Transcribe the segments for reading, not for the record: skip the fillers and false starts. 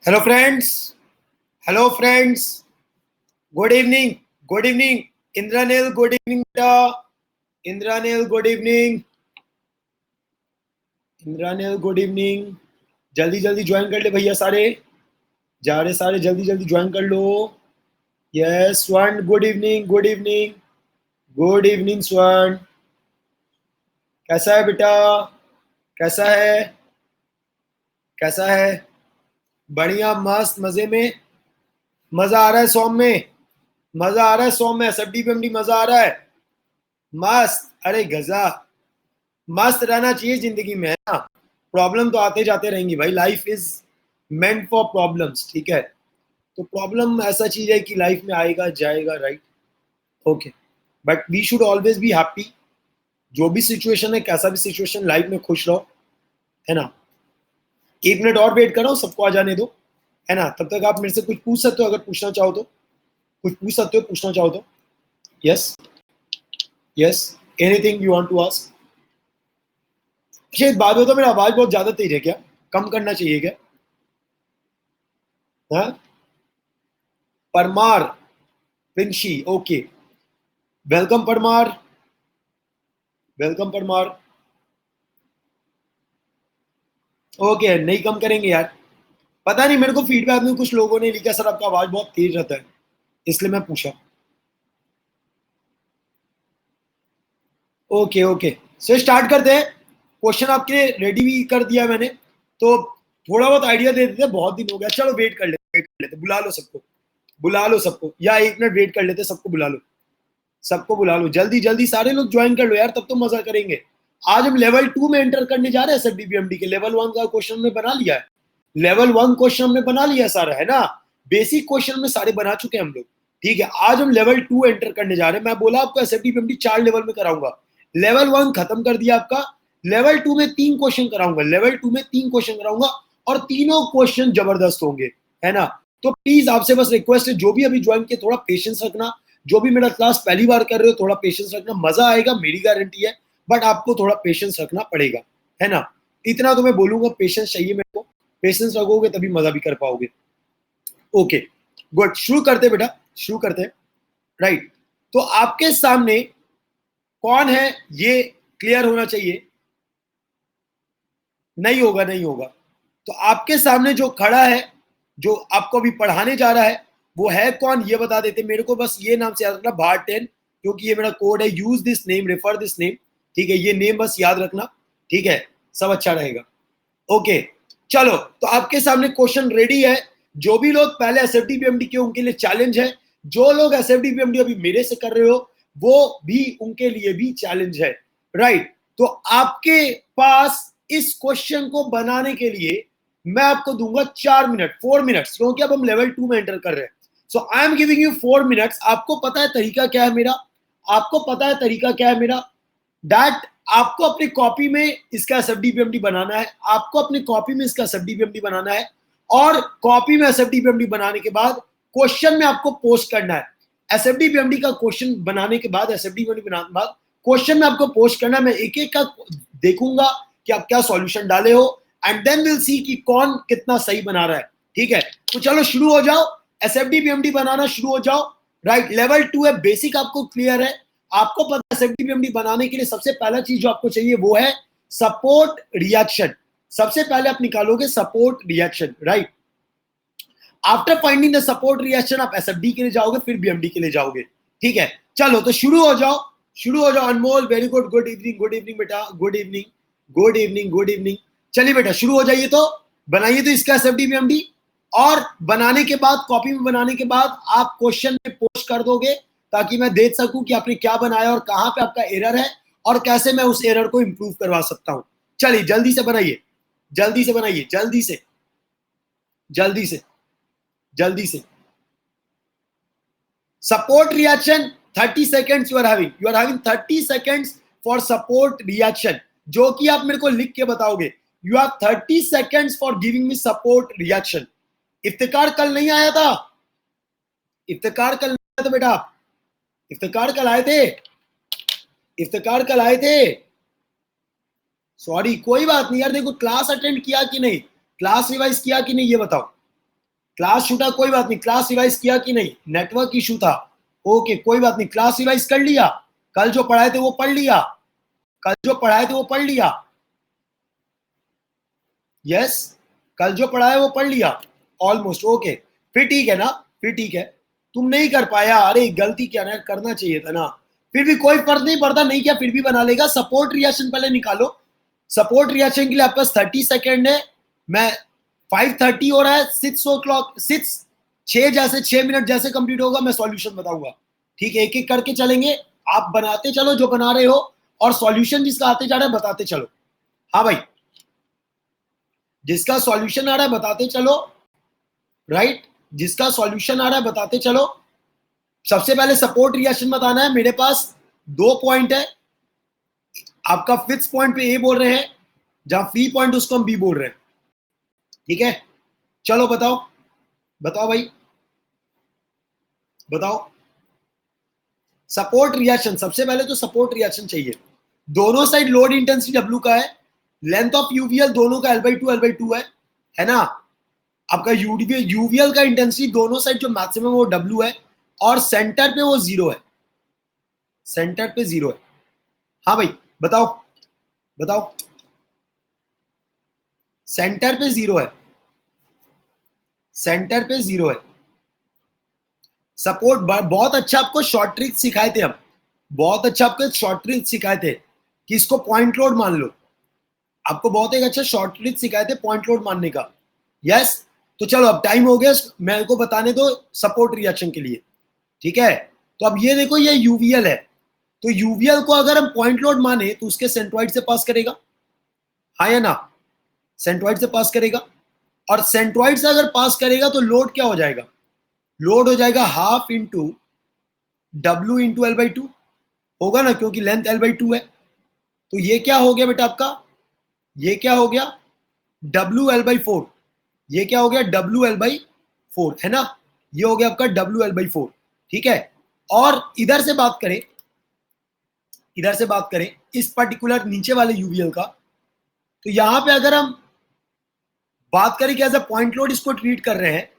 Hello friends. Hello friends. Good evening. Good evening. Indranil, good evening beta. Indranil, good evening. Indranil, good evening. जल्दी जल्दी join कर ले भैया सारे. जा रहे सारे जल्दी जल्दी ज्वाइन कर लो. यस स्वर्ण, good evening. Good evening. Good evening स्वर्ण. कैसा है बेटा? कैसा है? कैसा है? बढ़िया, मस्त, मजे में. मजा आ रहा है सौम में. मजा आ रहा है सौम में. SFDPMD मजा आ रहा है. मस्त. अरे गजा. मस्त रहना चाहिए जिंदगी में, है ना. प्रॉब्लम तो आते जाते रहेंगी भाई. Life is meant for problems. ठीक है. तो प्रॉब्लम ऐसा चीज है कि लाइफ में आएगा जाएगा. Right. Okay. But we should always be happy. जो भी सिचुएशन है, कैसा भी सिचुएशन, लाइफ में खुश रहो, है ना. 1 मिनट और वेट करो, सबको आ जाने दो, है ना. तब तक आप मेरे से कुछ पूछ सकते हो, अगर पूछना चाहो तो. कुछ पूछ सकते हो, पूछना चाहो तो. Yes yes, anything you want to ask. अच्छा एक बात बताओ, मेरा आवाज बहुत ज्यादा तेज है क्या? कम करना चाहिए क्या? हाँ. Parmar. Prinshi. Okay. Welcome Parmar. Welcome Parmar. Okay, नहीं कम करेंगे यार. पता नहीं, मेरे को फीडबैक में कुछ लोगों ने लिखा सर आपका आवाज बहुत तेज रहता है, इसलिए मैं पूछा. ओके ओके, सो स्टार्ट करते हैं. क्वेश्चन आपके लिए रेडी भी कर दिया मैंने, तो थोड़ा बहुत आइडिया दे देते. बहुत दिन हो गया. चलो वेट कर लेते, वेट कर लेते. बुला लो सबको. बुला लो सबको, या 1 मिनट वेट कर लेते. सबको बुला लो. सबको बुला लो जल्दी जल्दी. सारे लोग ज्वाइन कर लो यार, तब तो मजा करेंगे. आज हम लेवल 2 में एंटर करने जा रहे हैं. SFDPMD के लेवल 1 का क्वेश्चन हमने बना लिया है. लेवल 1 क्वेश्चन हमने बना लिया सारा, है ना. बेसिक क्वेश्चन में सारे बना चुके हैं हम लोग. ठीक है. आज हम लेवल 2 एंटर करने जा रहे हैं. मैं बोला आपको SFDPMD 4 लेवल में कराऊंगा. लेवल 1 खत्म कर दिया आपका. लेवल 2 में 3 क्वेश्चन कराऊंगा. लेवल 2 में 3 क्वेश्चन कराऊंगा, और तीनों क्वेश्चन जबरदस्त होंगे, है ना. तो प्लीज आपसे बस रिक्वेस्ट है, जो भी अभी ज्वाइन किए थोड़ा पेशेंस रखना. जो भी मेरा क्लास पहली बार कर रहे हो, थोड़ा पेशेंस रखना. मजा आएगा, मेरी गारंटी है, बट आपको थोड़ा पेशेंस रखना पड़ेगा, है ना. इतना तो मैं बोलूंगा, पेशेंस चाहिए मेरे को. पेशेंस रखोगे तभी मजा भी कर पाओगे. Okay good. शुरू करते बेटा, शुरू करते. राइट. तो आपके सामने कौन है ये क्लियर होना चाहिए. नहीं होगा, नहीं होगा. तो आपके सामने जो खड़ा है, जो आपको अभी पढ़ाने जा रहा है, वो है कौन ये बता देते. मेरे को बस ये नाम से याद रखना, भार 10, क्योंकि ये मेरा कोड है. Use this name, refer this name. ठीक है, ये नेम बस याद रखना. ठीक है, सब अच्छा रहेगा. ओके चलो, तो आपके सामने क्वेश्चन रेडी है. जो भी लोग पहले SFDPMD के, उनके लिए चैलेंज है. जो लोग SFDPMD अभी मेरे से कर रहे हो, वो भी, उनके लिए भी चैलेंज है. राइट. तो आपके पास इस क्वेश्चन को बनाने के लिए मैं आपको दूंगा 4 मिनट, 4 मिनट्स, क्योंकि अब हम लेवल 2 में एंटर कर रहे हैं. So I am giving you 4 minutes. आपको पता है तरीका क्या है मेरा. आपको पता है तरीका क्या है मेरा. दैट आपको अपनी कॉपी में इसका SFDPMD बनाना है. आपको अपनी कॉपी में इसका SFDPMD बनाना है, और कॉपी में SFDPMD बनाने के बाद क्वेश्चन में आपको पोस्ट करना है. SFDPMD का क्वेश्चन बनाने के बाद, SFDPMD बनाने के बाद क्वेश्चन में आपको पोस्ट करना है. मैं एक एक का देखूंगा कि आप क्या सॉल्यूशन डाले हो, एंड देन विल सी कि कौन कितना सही बना रहा है. ठीक है, तो चलो शुरू हो जाओ. SFDPMD बनाना शुरू हो जाओ. राइट. लेवल 2 है, बेसिक आपको क्लियर है. आपको पता है SFDPMD बनाने के लिए सबसे पहला चीज जो आपको चाहिए वो है सपोर्ट रिएक्शन. सबसे पहले आप निकालोगे support reaction. Right. After finding the support reaction आप SFD के लिए जाओगे, फिर BMD के लिए जाओगे. ठीक है, चलो तो शुरू हो जाओ. शुरू हो जाओ. Anmol, very good. Good evening, good evening बेटा. Good evening, good evening, good evening. चलिए बेटा शुरू हो जाइए. तो बनाइए तो इसका SFDPMD, और बनाने के बाद, कॉपी में बनाने के बाद आप क्वेश्चन में पोस्ट कर दोगे, ताकि मैं देख सकूं कि आपने क्या बनाया और कहां पे आपका एरर है, और कैसे मैं उस एरर को इंप्रूव करवा सकता हूं. चलिए जल्दी से बनाइए, जल्दी से बनाइए, जल्दी से, जल्दी से, जल्दी से. Support reaction 30 seconds you are having 30 seconds for support reaction, जो कि आप मेरे को लिख के बताओगे. You have 30 seconds for giving me support reaction. Iftikhar कल नहीं आया था. इफ्तिकार कल नहीं आया था बेटा. इफ्तिकार कल आए थे. इफ्तिकार कल आए थे. सॉरी, कोई बात नहीं यार। देखो, क्लास अटेंड किया कि नहीं, क्लास रिवाइज किया कि नहीं, ये बताओ। क्लास छूटा, कोई बात नहीं, क्लास रिवाइज किया कि नहीं, नेटवर्क इशू था, ओके कोई बात नहीं, क्लास रिवाइज कर लिया, कल जो पढ़ाए थे वो पढ़ लिया, कल जो पढ़ाए थे वो पढ़ लिया, यस, कल जो पढ़ाया वो पढ़ लिया ऑलमोस्ट, ओके, फिर ठीक है ना, फिर ठीक है। तुम नहीं कर पाया, अरे गलती क्या ना, करना चाहिए था ना, फिर भी कोई फर्क नहीं पड़ता, नहीं किया फिर भी बना लेगा। सपोर्ट रिएक्शन पहले निकालो, सपोर्ट रिएक्शन के लिए आपके पास 30 सेकेंड है। मैं 5:30 हो रहा है, 6 o'clock, 6 जैसे कंप्लीट होगा मैं सॉल्यूशन बताऊंगा, ठीक है, एक एक करके चलेंगे, आप बनाते चलो जो बना रहे हो, और सॉल्यूशन जिसका आते जा रहा है बताते चलो। हाँ भाई, जिसका सॉल्यूशन आ रहा है बताते चलो, राइट, जिसका सॉल्यूशन आ रहा है बताते चलो। सबसे पहले सपोर्ट रिएक्शन बताना है। मेरे पास 2 पॉइंट है, आपका फिक्स पॉइंट पे ए बोल रहे हैं, जहां फ्री पॉइंट उसको हम बी बोल रहे हैं, ठीक है। चलो बताओ, बताओ भाई, बताओ। सपोर्ट रिएक्शन, सबसे पहले तो सपोर्ट रिएक्शन चाहिए। दोनों साइड लोड इंटेंसिटी डब्ल्यू का है, लेंथ ऑफ यूवीएल दोनों का L/2 है ना। आपका यूवीएल का इंटेंसिटी दोनों साइड जो मैक्सिमम वो डब्ल्यू है, और सेंटर पे वो 0 है, सेंटर पे 0 है। हाँ भाई, बताओ, बताओ। सेंटर पे 0 है, सेंटर पे 0 है। सपोर्ट बहुत अच्छा आपको शॉर्ट ट्रिक सिखाए थे हम, बहुत अच्छा आपको शॉर्ट ट्रिक सिखाए थे कि इसको पॉइंट लोड मान लो, आपको बहुत एक अच्छा शॉर्ट ट्रिक सिखाए थे पॉइंट लोड मानने का, यस। तो चलो अब टाइम हो गया, मेरे को बताने दो सपोर्ट रिएक्शन के लिए, ठीक है। तो अब ये देखो, ये यूवीएल है, तो यूवीएल को अगर हम पॉइंट लोड माने तो उसके सेंट्रॉइड से पास करेगा, हाँ या ना, सेंट्रॉइड से पास करेगा, और सेंट्रॉइड से अगर पास करेगा तो लोड क्या हो जाएगा, लोड हो जाएगा half into W into L/2 होगा ना, क्योंकि लेंथ L/2 है। तो ये क्या हो गया बेटा आपका, ये क्या हो गया, WL/4, ये क्या हो गया, WL/4 है ना, ये हो गया आपका WL/4, ठीक है। और इधर से बात करें, इधर से बात करें इस पर्टिकुलर नीचे वाले यूवीएल का, तो यहां पे अगर हम बात करें कि एज अ पॉइंट लोड इसको ट्रीट कर रहे हैं,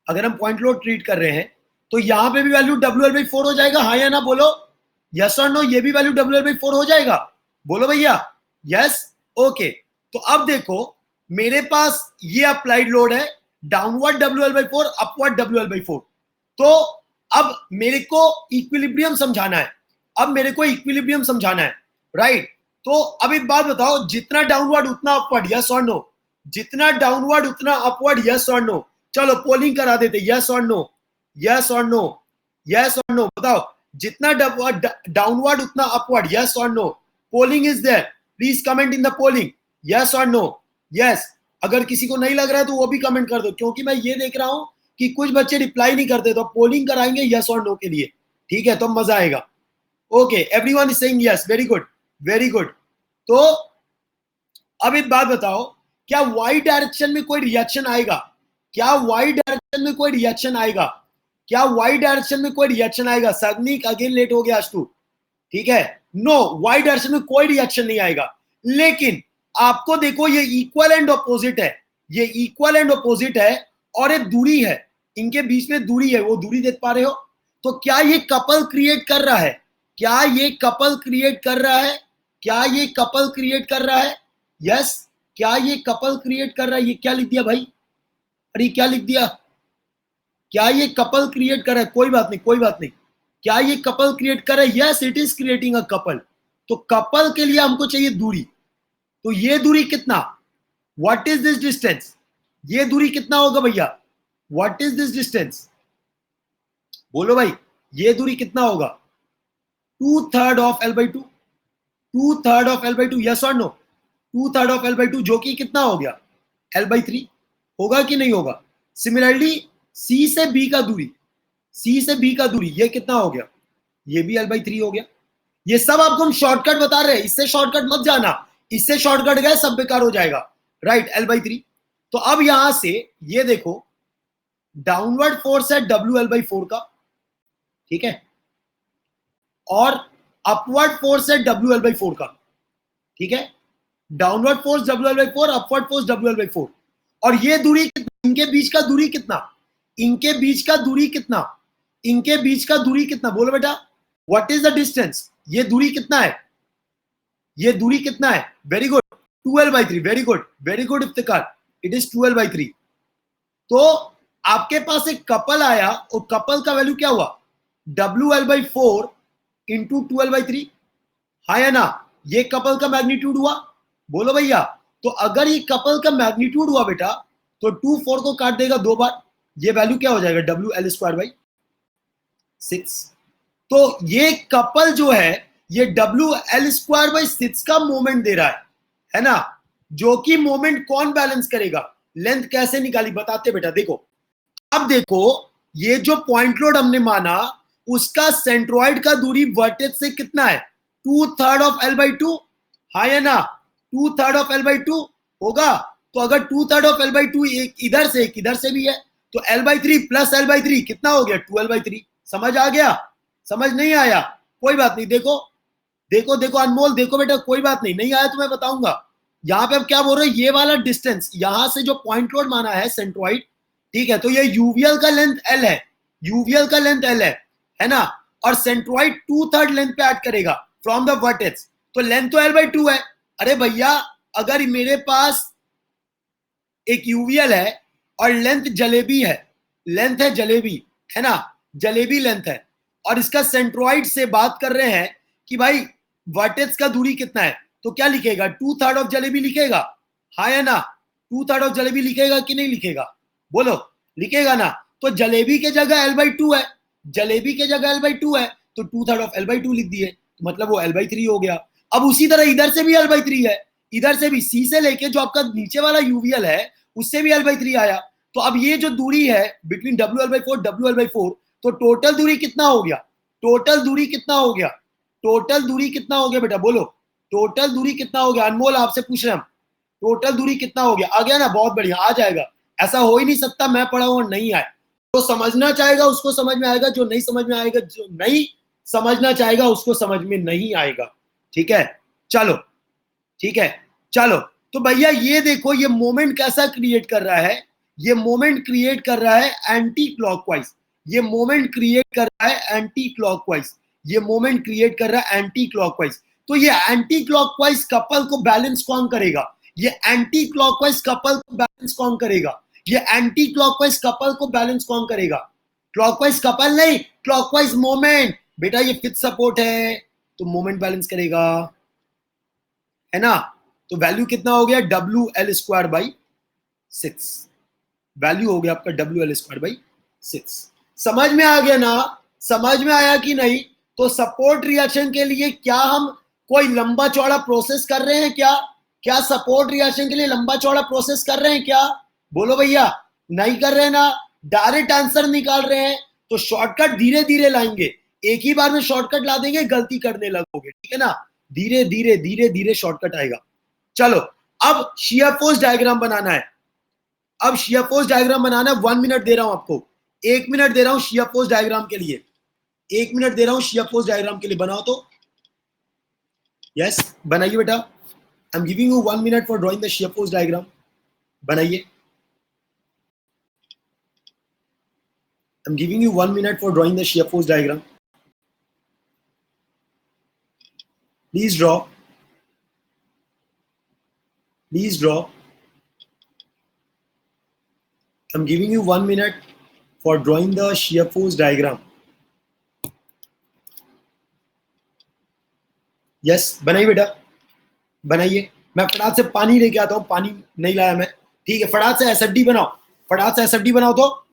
अगर हम पॉइंट लोड ट्रीट कर रहे हैं, तो यहां पे भी वैल्यू WL/4 हो जाएगा, हाँ या ना, बोलो यस और नो, ये भी वैल्यू WL/4 हो जाएगा, बोलो भैया यस, ओके। तो अब देखो, मेरे पास ये अप्लाइड लोड है, डाउनवर्ड WL/4, अपवर्ड WL/4। तो अब मेरे को इक्विलिब्रियम समझाना है, अब मेरे को इक्विलिब्रियम समझाना है, राइट। तो अब एक बात बताओ, जितना डाउनवर्ड उतना अपवर्ड, यस और नो, जितना डाउनवर्ड उतना अपवर्ड, यस और नो। चलो पोलिंग करा देते, यस और नो, यस और नो, यस और नो, बताओ, जितना डाउनवर्ड उतना अपवर्ड, यस और no. Polling is there, please comment in the polling, yes और नो, यस। अगर किसी को नहीं लग रहा है तो वो भी कमेंट कर दो, क्योंकि मैं ये देख रहा हूं कि कुछ बच्चे रिप्लाई नहीं करते, तो पोलिंग कराएंगे यस और नो के लिए, ठीक है, तो मजा आएगा। Okay, everyone is saying yes, very good, very good. तो अब एक बात बताओ, क्या वाई डायरेक्शन में कोई रिएक्शन आएगा, क्या वाई डायरेक्शन में कोई रिएक्शन आएगा, क्या वाई डायरेक्शन में कोई रिएक्शन आएगा। सगनिक अगेन लेट हो गया आज तू, ठीक है, नो, वाई डायरेक्शन में कोई रिएक्शन नहीं आएगा। लेकिन आपको देखो, ये इक्वल एंड ऑपोजिट है, ये इक्वल एंड ऑपोजिट है, और एक दूरी है, इनके बीच में दूरी है, वो दूरी देख पा रहे हो। तो क्या ये कपल क्रिएट कर रहा है, क्या ये कपल क्रिएट कर रहा है, क्या ये कपल क्रिएट कर रहा है, यस, क्या ये कपल क्रिएट कर रहा है। ये क्या लिख दिया भाई, अरे क्या लिख दिया, क्या ये कपल क्रिएट कर रहा है, कोई बात नहीं, कोई बात नहीं, क्या ये कपल क्रिएट कर रहा है, yes it is creating a couple. तो कपल के लिए हमको चाहिए दूरी, तो ये दूरी कितना, व्हाट इज दिस डिस्टेंस, ये दूरी कितना होगा भैया, व्हाट इज दिस डिस्टेंस, बोलो भाई, ये दूरी कितना होगा, 2/3 of L/2, 2/3 of L/2, yes और नो, 2/3 ऑफ L/2, जो कि कितना हो गया, L/3 होगा कि नहीं होगा। सिमिलरली सी से बी का दूरी, सी से बी का दूरी ये कितना हो गया, ये भी L/3 हो गया। ये सब आपको हम शॉर्टकट बता रहे हैं, इससे शॉर्टकट मत जाना, इससे शॉर्टकट गए सब बेकार हो जाएगा, राइट, L/3। तो अब यहां से ये देखो, डाउनवर्ड फोर्स है WL/4 का, ठीक है, और अपवर्ड फोर्स है WL/4 का, ठीक है। Downward force WL/4, upward force WL/4। और ये दूरी इनके बीच का दूरी कितना, इनके बीच का दूरी कितना, इनके बीच का दूरी कितना, बोलो बेटा, व्हाट इज द डिस्टेंस, ये दूरी कितना है, ये दूरी कितना है, very good 2L/3, very good, very good Iftikhar, it is 2L/3। तो आपके पास एक कपल आया और कपल का वैल्यू क्या हुआ, WL/4 इंटू 2L/3, हाँ या ना, ये कपल का मैग्नीट्यूड हुआ, बोलो भैया। तो अगर ये कपल का मैग्नीट्यूड हुआ बेटा, तो 2 4 को काट देगा 2 बार, ये वैल्यू क्या हो जाएगा, WL²/6। तो ये कपल जो है ये WL²/6 का मोमेंट दे रहा है ना, जो कि मोमेंट कौन बैलेंस करेगा, लेंथ कैसे निकाली बताते बेटा, देखो अब देखो, ये जो पॉइंट लोड हमने माना उसका सेंट्रॉइड का दूरी वर्टेक्स से कितना है, 2/3 ऑफ L/2, हाँ या ना, 2/3 ऑफ L/2 होगा। तो अगर 2/3 ऑफ L/2 एक इधर से एक इधर से भी है, तो L/3 प्लस L/3 कितना हो गया, 2L/3। समझ आ गया, समझ नहीं आया, कोई बात नहीं, देखो देखो देखो अनमोल, देखो बेटा कोई बात नहीं, नहीं आया तो मैं बताऊंगा। यहाँ पे अब क्या बोल रहे हैं, ये वाला डिस्टेंस यहां से जो पॉइंट लोड माना है सेंट्रॉइड, ठीक है, तो ये यूवीएल का लेंथ L है, यूवीएल का लेंथ L है ना, और सेंट्रॉइड 2/3 लेंथ पे ऐड करेगा फ्रॉम द वर्टेक्स, तो लेंथ तो L/2 है। अरे भैया अगर मेरे पास एक यूवीएल है और लेंथ जलेबी है, लेंथ है जलेबी, है ना, जलेबी लेंथ है, और इसका सेंट्रॉइड से बात कर रहे हैं कि भाई वर्टेक्स का दूरी कितना है, तो क्या लिखेगा, 2/3 ऑफ जलेबी लिखेगा, हाँ या ना, 2/3 ऑफ जलेबी लिखेगा कि नहीं लिखेगा, बोलो, लिखेगा ना। तो जलेबी के जगह L/2 है, जलेबी के जगह L/2 है, तो 2/3 ऑफ L/2 लिख दिए, तो मतलब वो L/3 हो गया। अब उसी तरह इधर से भी L/3 है, इधर से भी C से लेके जो आपका नीचे वाला यूवीएल है उससे भी L/3 आया, तो अब ये जो दूरी है बिटवीन WL/4 तो टोटल दूरी कितना हो गया, टोटल दूरी कितना हो गया, टोटल दूरी कितना हो गया बेटा, बोलो टोटल दूरी कितना हो गया, अनमोल आपसे पूछ रहे हम, टोटल दूरी कितना हो गया, आ गया ना, बहुत बढ़िया, आ जाएगा, ऐसा हो ही नहीं सकता मैं पढ़ा हूं और नहीं आए। जो समझना चाहेगा उसको समझ में आएगा, जो नहीं समझ में आएगा, जो नहीं समझना चाहेगा उसको समझ में नहीं आएगा, ठीक है, चलो ठीक है, चलो। तो भैया ये देखो ये मोमेंट कैसा क्रिएट कर रहा है, ये मोमेंट क्रिएट कर रहा है एंटी क्लॉकवाइज, ये मोमेंट क्रिएट कर रहा है एंटी क्लॉकवाइज, ये मोमेंट क्रिएट कर रहा है एंटी क्लॉकवाइज। तो ये एंटी क्लॉकवाइज कपल को बैलेंस कौन करेगा, ये एंटी क्लॉकवाइज कपल को बैलेंस कौन करेगा, ये एंटी क्लॉकवाइज कपल को बैलेंस कौन करेगा, क्लॉकवाइज कपल नहीं, क्लॉकवाइज मोमेंट, बेटा ये फिक्स सपोर्ट है तो मोमेंट बैलेंस करेगा, है ना। तो वैल्यू कितना हो गया, WL²/6, वैल्यू हो गया आपका WL²/6। समझ में आ गया ना, समझ में आया कि नहीं। तो सपोर्ट रिएक्शन के लिए क्या हम कोई लंबा चौड़ा प्रोसेस कर रहे हैं क्या, क्या सपोर्ट रिएक्शन के लिए लंबा चौड़ा प्रोसेस कर रहे हैं क्या, बोलो भैया, नहीं कर रहे ना, डायरेक्ट आंसर निकाल रहे हैं, तो शॉर्टकट धीरे धीरे लाएंगे, एक ही बार में शॉर्टकट ला देंगे गलती करने लगोगे, ठीक है ना, धीरे धीरे धीरे धीरे शॉर्टकट आएगा। चलो अब शियर फोर्स डायग्राम बनाना है, अब शियर फोर्स डायग्राम बनाना है, 1 मिनट दे रहा हूं आपको, 1 मिनट दे रहा हूं शियर फोर्स डायग्राम के लिए, 1 मिनट दे रहा हूं शियर फोर्स डायग्राम के लिए, बनाओ तो, यस बनाइए बेटा, I am giving you 1 minute for drawing the shear force diagram, बनाइए, I am giving you 1 minute for drawing the shear force diagram, please draw, please draw, I'm giving you 1 minute for drawing the shear force diagram. Yes, बनाइए बेटा, बनाइए, मैं फटाक से पानी लेके आता हूँ, पानी नहीं लाया मैं, ठीक है, फटाक से एसएफडी बनाओ, फटाक से एसएफडी बनाओ तो,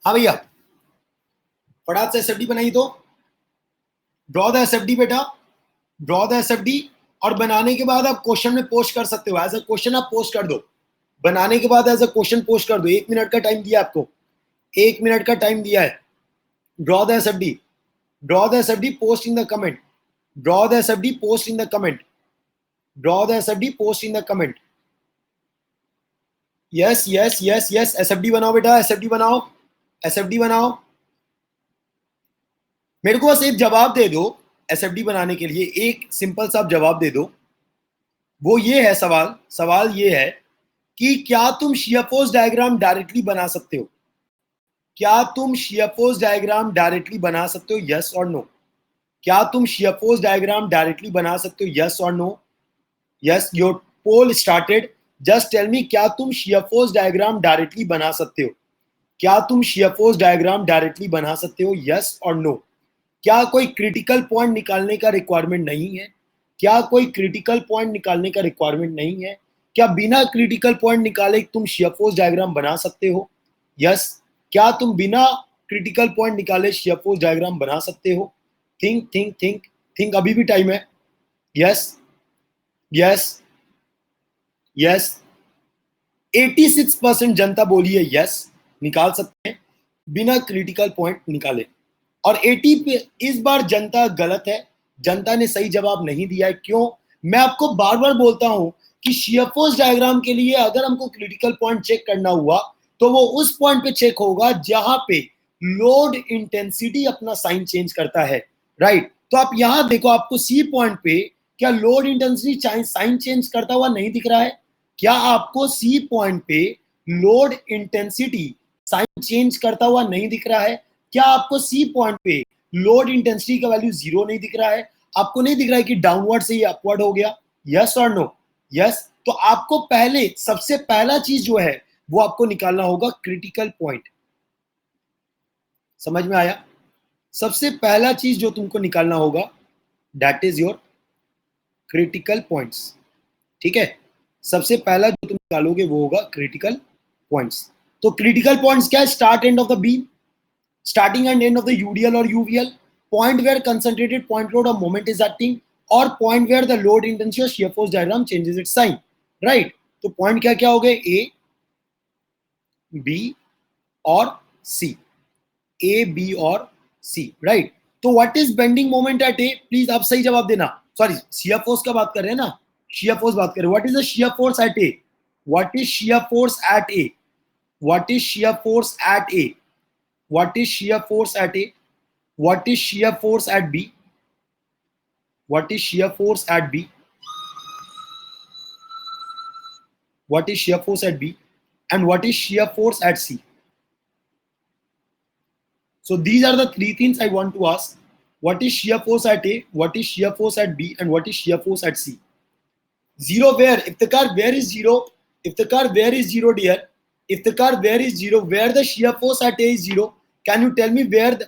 हाँ भैया फटाक से एसएफडी बनाइए तो, ड्रॉ द एसएफडी बेटा, ड्रॉ द एसएफडी, और बनाने के बाद आप क्वेश्चन में पोस्ट कर सकते हो, एज अ क्वेश्चन आप पोस्ट कर दो, बनाने के बाद एज अ क्वेश्चन पोस्ट कर दो, 1 मिनट का टाइम दिया आपको, 1 मिनट का टाइम दिया है, draw the SFD, draw the SFD, post in the comment, draw the SFD, post in the comment, draw the SFD, post in the comment, yes yes yes yes, SFD बनाओ बेटा, SFD बनाओ, SFD बनाओ। मेरे को बस एक जवाब दे दो एसएफडी बनाने के लिए, एक सिंपल सा जवाब दे दो। वो ये है सवाल, सवाल ये है कि क्या तुम शियर फोर्स डायग्राम डायरेक्टली बना सकते हो? क्या तुम शियर फोर्स डायग्राम डायरेक्टली बना सकते हो? यस और नो। क्या तुम शियर फोर्स डायग्राम डायरेक्टली बना सकते हो? यस और no. Yes, your poll started. Just tell me, क्या तुम शियर फोर्स डायग्राम डायरेक्टली बना सकते हो? क्या तुम शियर फोर्स डायग्राम डायरेक्टली बना सकते हो? यस और नो। क्या कोई क्रिटिकल पॉइंट निकालने का रिक्वायरमेंट नहीं है? क्या कोई क्रिटिकल पॉइंट निकालने का रिक्वायरमेंट नहीं है? क्या बिना क्रिटिकल पॉइंट निकाले तुम शियर फोर्स डायग्राम बना सकते हो? यस। क्या तुम बिना क्रिटिकल पॉइंट निकाले शियर फोर्स डायग्राम बना सकते हो? थिंक थिंक थिंक थिंक, अभी भी टाइम है। यस यस यस, 86% जनता बोली है यस, निकाल सकते हैं बिना क्रिटिकल पॉइंट निकाले। और 80 पे इस बार जनता गलत है, जनता ने सही जवाब नहीं दिया है। क्यों? मैं आपको बार बार बोलता हूं कि शियर फोर्स डायग्राम के लिए अगर हमको क्रिटिकल पॉइंट चेक करना हुआ तो वो उस पॉइंट पे चेक होगा जहां पे लोड इंटेंसिटी अपना साइन चेंज करता है, राइट? तो आप यहां देखो, आपको सी पॉइंट पे क्या लोड इंटेंसिटी साइन चेंज करता हुआ नहीं दिख रहा है? क्या आपको सी पॉइंट पे लोड इंटेंसिटी साइन चेंज करता हुआ नहीं दिख रहा है? क्या आपको सी पॉइंट पे लोड इंटेंसिटी का वैल्यू 0 नहीं दिख रहा है? आपको नहीं दिख रहा है कि डाउनवर्ड से ये अपवर्ड हो गया? यस और नो? यस। तो आपको पहले, सबसे पहला चीज जो है वो आपको निकालना होगा क्रिटिकल पॉइंट। समझ में आया? सबसे पहला चीज जो तुमको निकालना होगा that is your critical points. ठीक है, सबसे पहला जो तुम निकालोगे वो होगा क्रिटिकल पॉइंट्स। तो क्रिटिकल पॉइंट्स क्या है? Start end of the beam, starting and end of the UDL or UVL, point where concentrated point load or moment is acting, or point where the load intensity or shear force diagram changes its sign, right? तो point क्या क्या हो गए? A, B और C, A, B और C, right? तो what is bending moment at A? Please आप सही जवाब देना। सॉरी, shear force का बात कर रहे हैं ना, shear force बात कर रहे हैं। What is the shear force at A? What is shear force at A? What is shear force at A? What is shear force at A? What is shear force at B? What is shear force at B? What is shear force at B? And what is shear force at C? So these are the three things I want to ask. What is shear force at A? What is shear force at B? And what is shear force at C? Zero where? Iftikhar, where is zero? Iftikhar, where is zero, dear? Iftikhar, where is zero? Where the shear force at A is zero? Can you tell me where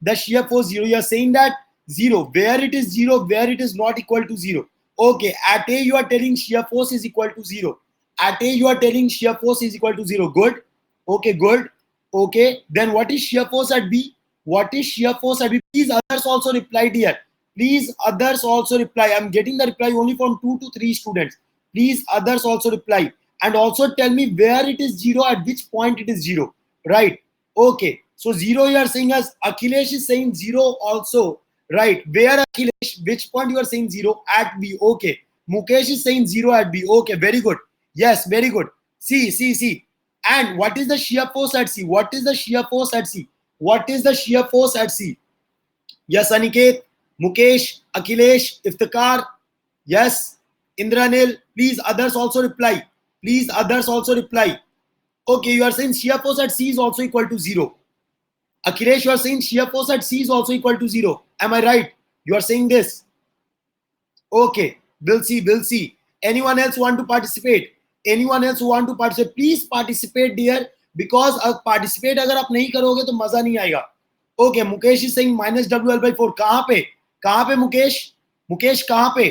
the shear force zero? You are saying that zero. Where it is zero? Where it is not equal to zero? Okay, at A you are telling shear force is equal to zero. At A you are telling shear force is equal to zero. Good. Okay, good. Okay. Then what is shear force at B? What is shear force at B? Please others also reply, dear. Please others also reply. I'm getting the reply only from 2 to 3 students. Please others also reply. And also tell me where it is zero, at which point it is zero. Right. Okay. So zero you are saying as Akhilesh is saying zero also. Right. Where Akhilesh? Which point you are saying zero? At B. Okay. Mukesh is saying zero at B. Okay. Very good. Yes. Very good. See. And what is the shear force at C? What is the shear force at C? What is the shear force at C? Yes, Aniket, Mukesh, Akhilesh, Iftikhar. Yes, Indranil. Please, others also reply. Please, others also reply. Okay, you are saying shear force at C is also equal to zero. Akhilesh, you are saying shear force at C is also equal to zero. Am I right? You are saying this. Okay, we'll see. Anyone else want to participate? Anyone else who want to participate? Please participate, dear. Because participate अगर आप नहीं करोगे तो मजा नहीं आएगा. Okay, Mukesh is saying minus WL/4. कहाँ पे मुकेश? मुकेश कहाँ पे?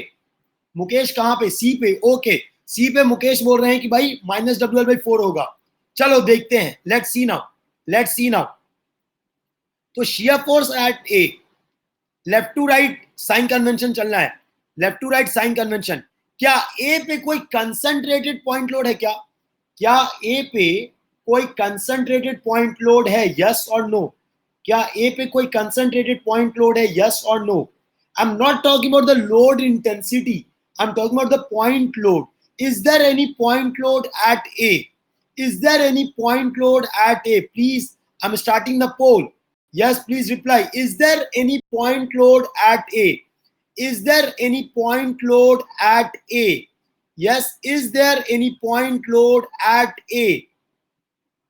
मुकेश कहाँ पे? सी पे. ओके, सी पे मुकेश बोल रहे हैं कि भाई माइनस WL/4 होगा. चलो देखते हैं. Let's see now. तो shear force at A, left to right sign convention चलना है. Left to right sign convention. क्या ए पे कोई कंसंट्रेटेड पॉइंट लोड है? क्या ए पे कोई कंसंट्रेटेड पॉइंट लोड है? यस और नो? क्या ए पे कोई कंसंट्रेटेड पॉइंट लोड है? यस और no? I am not talking about the load intensity, I am talking about the point load. Is there any point load at A? Is there any point load at A? Please, I'm starting the poll. Yes, please reply. Is there any point load at A? Is there any point load at A? Yes, is there any point load at A?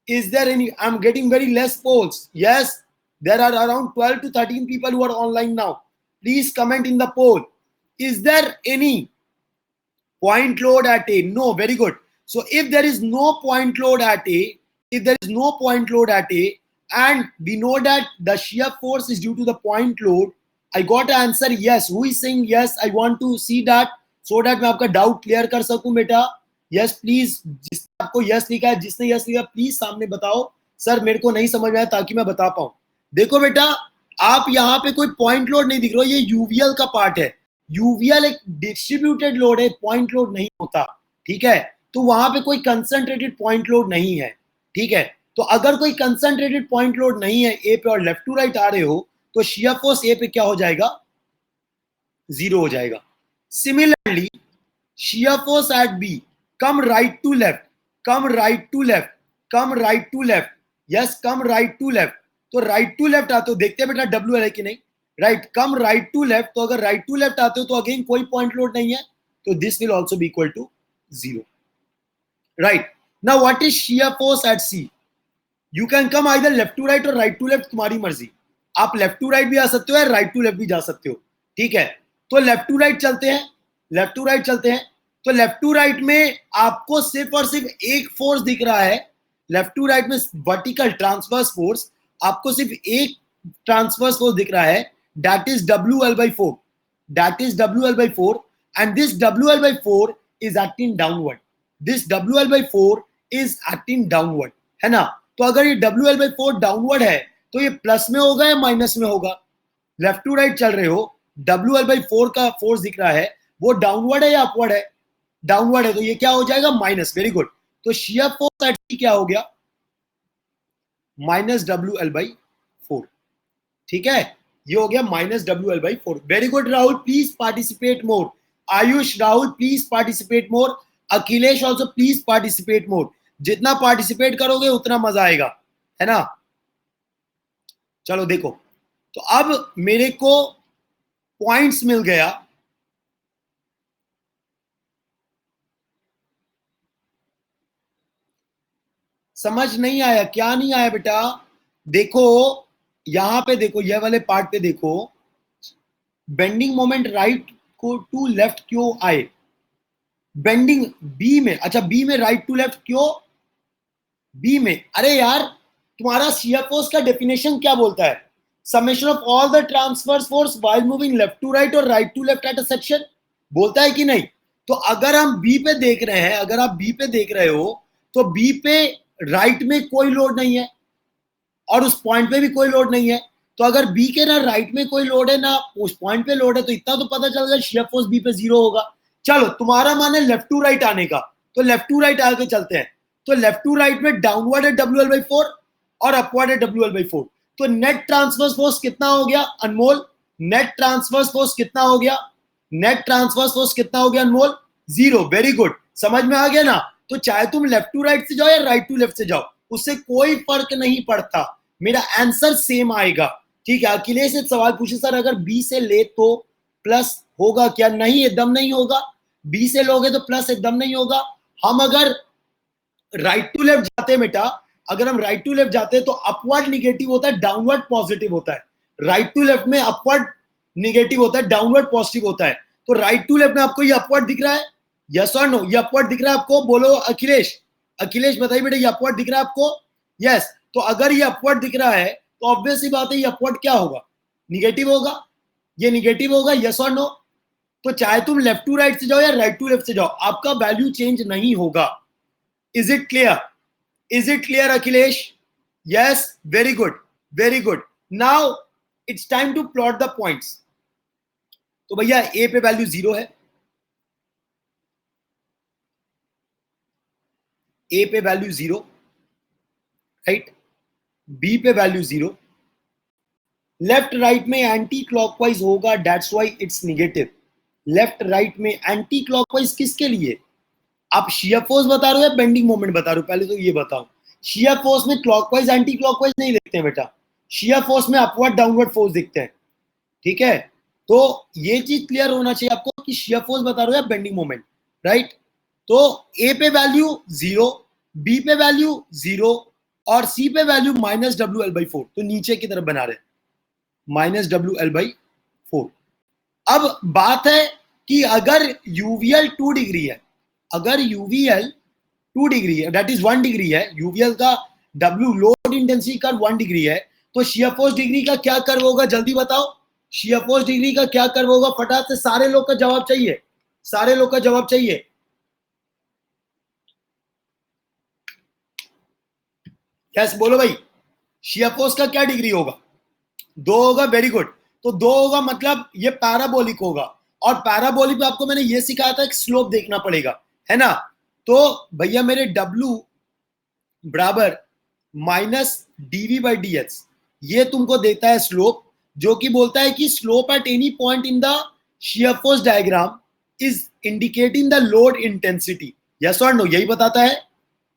Is there any? I'm getting very less polls. Yes, there are around 12 to 13 people who are online now. Please comment in the poll. Is there any point load at A? No, very good. So if there is no point load at A, if there is no point load at A, and we know that the shear force is due to the point load, I got an answer yes. Who is saying yes? I want to see that so that मैं आपका doubt clear कर सकूं बेटा. Yes please, जिसने आपको yes लिखा है, जिसने यस लिखा प्लीज सामने बताओ सर मेरे को नहीं समझ में आया, ताकि मैं बता पाऊं. देखो बेटा, आप यहाँ पे कोई पॉइंट लोड नहीं दिख रहा, ये यूवीएल का पार्ट है. यूवीएल एक डिस्ट्रीब्यूटेड लोड है, पॉइंट लोड नहीं होता. ठीक है, तो वहां पे कोई कंसंट्रेटेड पॉइंट लोड नहीं है. ठीक है, तो अगर कोई कंसंट्रेटेड पॉइंट लोड नहीं है ए पे और लेफ्ट टू राइट आ रहे हो, तो शियर फोर्स ए पे क्या हो जाएगा? जीरो हो जाएगा. Similarly shear force at B, come right to left, come right to left, come right to left. Yes, come right to left. तो राइट टू लेफ्ट आते हो, देखते हैं बेटा डब्ल्यू है कि नहीं. Right, come right to left. तो अगर राइट टू लेफ्ट आते हो तो अगेन कोई पॉइंट लोड नहीं है, तो this will also be equal to zero. Right, now what is shear force at C? You can come either left to right और राइट टू लेफ्ट, तुम्हारी मर्जी. आप लेफ्ट टू राइट भी आ सकते हो या राइट टू लेफ्ट भी जा सकते हो. ठीक है, तो लेफ्ट टू राइट चलते हैं, लेफ्ट टू राइट चलते हैं. तो लेफ्ट टू राइट में आपको सिर्फ और सिर्फ एक फोर्स दिख रहा है. लेफ्ट टू राइट में वर्टिकल ट्रांसवर्स फोर्स, आपको सिर्फ एक ट्रांसवर्स फोर्स दिख रहा है, that is WL/4. That is WL/4, and this WL/4 is acting downward. This WL/4 is acting downward, है ना. तो अगर ये WL/4 डाउनवर्ड है तो ये प्लस में होगा या माइनस में होगा? लेफ्ट टू राइट चल रहे हो, WL/4 का फोर्स दिख रहा है, वो डाउनवर्ड है या अपवर्ड है? डाउनवर्ड है, तो ये क्या हो जाएगा? माइनस. Very good. तो शियर फोर्स एट सी क्या हो गया? Minus WL/4. ठीक है, ये हो गया minus WL/4. Very good Rahul, please participate more. Ayush, Rahul please participate more. Akhilesh also please participate more. जितना पार्टिसिपेट करोगे उतना मजा आएगा, है ना. चलो देखो, तो अब मेरे को पॉइंट्स मिल गया. समझ नहीं आया? क्या नहीं आया बेटा? देखो यहां पे देखो, ये वाले पार्ट पे देखो, बेंडिंग मोमेंट राइट को टू लेफ्ट क्यों आए? बेंडिंग बी में, अच्छा बी में राइट टू लेफ्ट क्यों? बी में, अरे यार तुम्हारा शियर फोर्स का डेफिनेशन क्या बोलता है? Summation of all the transverse force while moving left to right और right to left at a section, बोलता है कि नहीं? तो अगर हम बी पे देख रहे हैं, अगर आप बी पे देख रहे हो, तो बी पे राइट में कोई लोड नहीं है और उस पॉइंट पे भी कोई लोड नहीं है. तो अगर बी के ना राइट में कोई लोड है ना उस पॉइंट पे लोड है, तो इतना तो पता चल गया शियर फोर्स बी पे जीरो होगा. चलो तुम्हारा मान है लेफ्ट टू राइट आने का, तो लेफ्ट टू राइट आगे चलते हैं. तो लेफ्ट टू राइट में डाउनवर्ड है WL/4 और अपवर्ड है WL/4. तो नेट ट्रांसवर्स फोर्स कितना हो गया अनमोल? नेट ट्रांसवर्स फोर्स कितना हो गया? नेट ट्रांसवर्स फोर्स कितना हो गया अनमोल? जीरो. वेरी गुड, समझ में आ गया ना. तो चाहे तुम लेफ्ट टू राइट से जाओ या राइट टू लेफ्ट से जाओ, उससे कोई फर्क नहीं पड़ता, मेरा आंसर सेम आएगा. ठीक है, अखिलेश से सवाल पूछे सर अगर बी से ले तो प्लस होगा क्या? नहीं, एकदम नहीं होगा. बी से लोगे तो प्लस एकदम नहीं होगा. हम अगर राइट टू लेफ्ट जाते हैं बेटा, अगर हम राइट टू लेफ्ट जाते हैं तो अपवर्ड निगेटिव होता है, डाउनवर्ड पॉजिटिव होता है. राइट टू लेफ्ट में अपवर्ड निगेटिव होता है, डाउनवर्ड पॉजिटिव होता है. तो राइट टू लेफ्ट में आपको ये अपवर्ड दिख रहा है, यस और नो? ये अपवर्ड दिख रहा है आपको? बोलो अखिलेश. अखिलेश बताइए बेटा, ये अपवर्ड दिख रहा है आपको? यस. तो अगर ये अपवर्ड दिख रहा है तो ऑब्वियस सी बात है, ये अपवर्ड क्या होगा? निगेटिव होगा. ये निगेटिव होगा, यस और नो? तो चाहे तुम लेफ्ट टू राइट से जाओ या राइट टू लेफ्ट से जाओ, आपका वैल्यू चेंज नहीं होगा. Is it clear? Is it clear Akhilesh? Yes, very good, very good. Now it's time to plot the points. तो भैया ए पे वैल्यू जीरो है, ए पे वैल्यू जीरो, राइट. बी पे वैल्यू जीरो. लेफ्ट राइट में anti clockwise होगा, that's why it's negative. Left right में anti clockwise किसके लिए? आप शियर फोर्स बता रहे हो या बेंडिंग मोमेंट बता रहे हो, पहले तो ये बताओ। शियर फोर्स में क्लॉकवाइज एंटी क्लॉकवाइज नहीं लिखते हैं बेटा, शियर फोर्स में अपवर्ड डाउनवर्ड फोर्स दिखते हैं, ठीक है। तो ये चीज क्लियर होना चाहिए आपको कि शियर फोर्स बता रहे हो या बेंडिंग मोमेंट, राइट। तो ए पे वैल्यू 0, बी पे वैल्यू 0 और सी पे वैल्यू -WL/4, तो नीचे की तरफ बना रहे -WL/4। अब बात है कि अगर यूवीएल 2 डिग्री है, अगर यूवीएल 2 डिग्री है, दैट इज 1 डिग्री है, यूवीएल का W load intensity curve 1 degree है, तो शियर फोर्स डिग्री का क्या कर्व होगा, जल्दी बताओ। शियर फोर्स डिग्री का क्या कर्व होगा, फटाफट से सारे लोग का जवाब चाहिए, सारे लोग का जवाब चाहिए। यस बोलो भाई, शियर फोर्स का क्या डिग्री होगा, 2 होगा, वेरी गुड। तो 2 होगा मतलब ये पैराबोलिक होगा, और पैराबोलिक पे आपको मैंने ये सिखाया था कि स्लोप देखना पड़ेगा, है ना। तो भैया मेरे W बराबर -dV/dx, ये तुमको देता है स्लोप, जो कि बोलता है कि slope at any point in the shear force diagram is indicating the load intensity. Yes और नो, यही बताता है,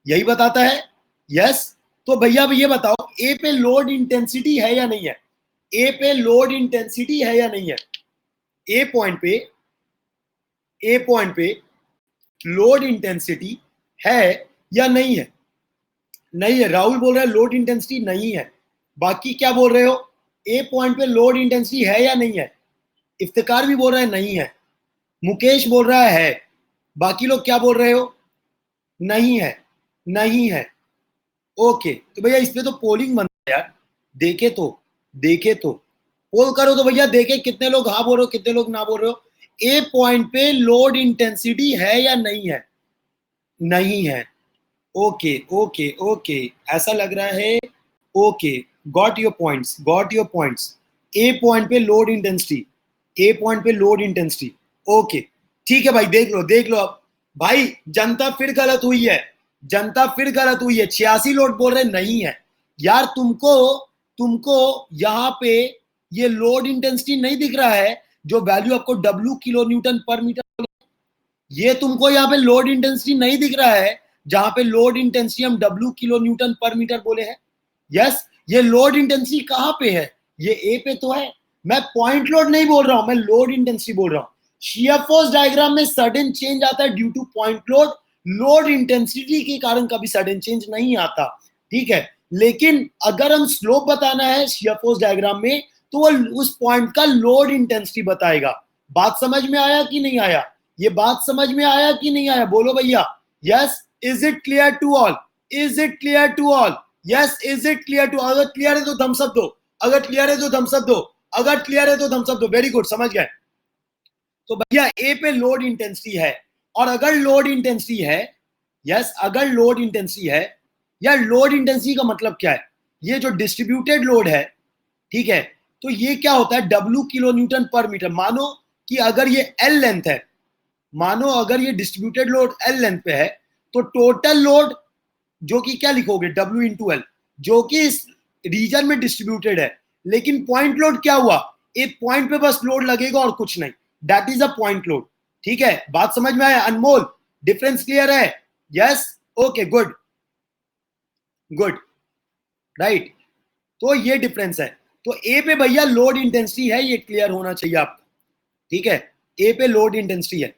यही बताता है। यस, तो भैया अब ये बताओ ए पे लोड इंटेंसिटी है या नहीं है, ए पे लोड इंटेंसिटी है या नहीं है, ए पॉइंट पे, ए पॉइंट पे लोड इंटेंसिटी है या नहीं है। नहीं है, राहुल बोल रहा है लोड इंटेंसिटी नहीं है। बाकी क्या बोल रहे हो, ए पॉइंट पे लोड इंटेंसिटी है या नहीं है। इफ्तिकार भी बोल रहा है नहीं है, मुकेश बोल रहा है। बाकी लोग क्या बोल रहे हो, नहीं है, नहीं है। ओके, तो भैया इस पे तो पोलिंग बनता है यार, देखे तो, देखे तो पोल करो तो भैया, देखे कितने लोग हाँ बोल रहे हो, कितने लोग ना बोल रहे हो। ए पॉइंट पे लोड इंटेंसिटी है या नहीं है, नहीं है। ओके ओके ओके, ऐसा लग रहा है। Okay, got your points, got your points. A point पे लोड इंटेंसिटी, ए पॉइंट पे लोड इंटेंसिटी। ओके ठीक है भाई, देख लो देख लो अब। भाई जनता फिर गलत हुई है, जनता फिर गलत हुई है, 86 लोग बोल रहे नहीं है। यार तुमको, तुमको यहाँ पे ये लोड इंटेंसिटी नहीं दिख रहा है, जो वैल्यू आपको W किलो न्यूटन पर मीटर, ये तुमको यहाँ पे लोड इंटेंसिटी नहीं दिख रहा है, जहां पे लोड इंटेंसिटी हम W किलो न्यूटन पर मीटर बोले हैं। यस, ये लोड इंटेंसिटी कहां पे है, ये ए पे तो है। मैं पॉइंट लोड नहीं बोल रहा हूं, मैं लोड इंटेंसिटी बोल रहा हूं। शियर फोर्स डायग्राम में सडन चेंज आता है due two point load, load intensity के कारण कभी सडन चेंज नहीं आता, ठीक है। लेकिन अगर हम स्लोप बताना है शियर फोर्स डायग्राम में, तो वो उस पॉइंट का लोड इंटेंसिटी बताएगा। बात समझ में आया कि नहीं आया, ये बात समझ में आया कि नहीं आया, बोलो भैया। Yes, is it clear to all, is it clear to all. Yes, is it clear to, अगर क्लियर है तो थम्स अप दो, अगर क्लियर है तो थम्स अप दो, अगर क्लियर है तो थम्स अप दो, वेरी गुड, समझ गए। तो भैया ए पे लोड इंटेंसिटी है, और अगर लोड इंटेंसिटी है, यस अगर लोड इंटेंसिटी है, या लोड इंटेंसिटी का मतलब क्या है, ये जो डिस्ट्रीब्यूटेड लोड है, ठीक है, तो ये क्या होता है, W किलो न्यूटन पर मीटर। मानो कि अगर ये L लेंथ है, मानो अगर ये डिस्ट्रीब्यूटेड लोड L लेंथ पे है, तो टोटल लोड जो कि क्या लिखोगे, W इंटू एल, जो कि इस रीजन में डिस्ट्रीब्यूटेड है। लेकिन पॉइंट लोड क्या हुआ, एक पॉइंट पे बस लोड लगेगा और कुछ नहीं, that is a point load, ठीक है। बात समझ में आया अनमोल, डिफरेंस क्लियर है। Yes, okay good good, right. तो ये डिफरेंस है। तो ए पे भैया लोड इंटेंसिटी है, ये क्लियर होना चाहिए आपको, ठीक है। ए पे लोड इंटेंसिटी है,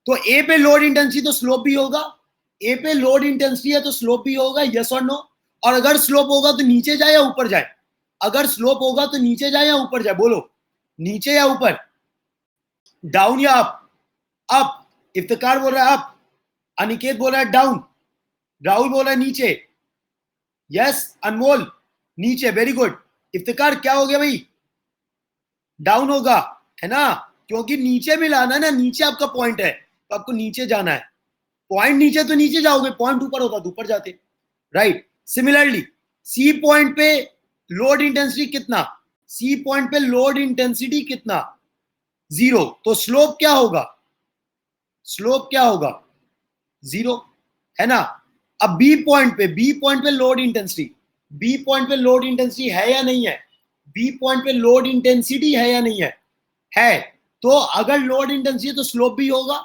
तो ए पे लोड इंटेंसिटी तो स्लोप भी होगा, ए पे लोड इंटेंसिटी है तो स्लोप भी होगा, यस और नो। और अगर स्लोप होगा तो नीचे जाए या ऊपर जाए, अगर स्लोप होगा तो नीचे जाए या ऊपर जाए, बोलो, नीचे या ऊपर, डाउन या अप, अप। इफ्तिकार बोल रहा है अप, अनिकेत बोल रहा है डाउन, राहुल बोल रहा है नीचे। यस अनमोल, नीचे, वेरी गुड। इफ्तिकार क्या हो गया भाई, डाउन होगा, है ना, क्योंकि नीचे भी लाना है ना, नीचे आपका पॉइंट है तो आपको नीचे जाना है। पॉइंट नीचे तो नीचे जाओगे, पॉइंट ऊपर होता तो ऊपर जाते, राइट। सिमिलरली सी पॉइंट पे लोड इंटेंसिटी कितना, सी पॉइंट पे लोड इंटेंसिटी कितना, 0, तो स्लोप क्या होगा, स्लोप क्या होगा, 0, है ना। अब बी पॉइंट पे, बी पॉइंट पे लोड इंटेंसिटी, बी पॉइंट पे लोड इंटेंसिटी है या नहीं है, बी पॉइंट पे लोड इंटेंसिटी है या नहीं है, है। तो अगर लोड इंटेंसिटी है तो स्लोप भी होगा,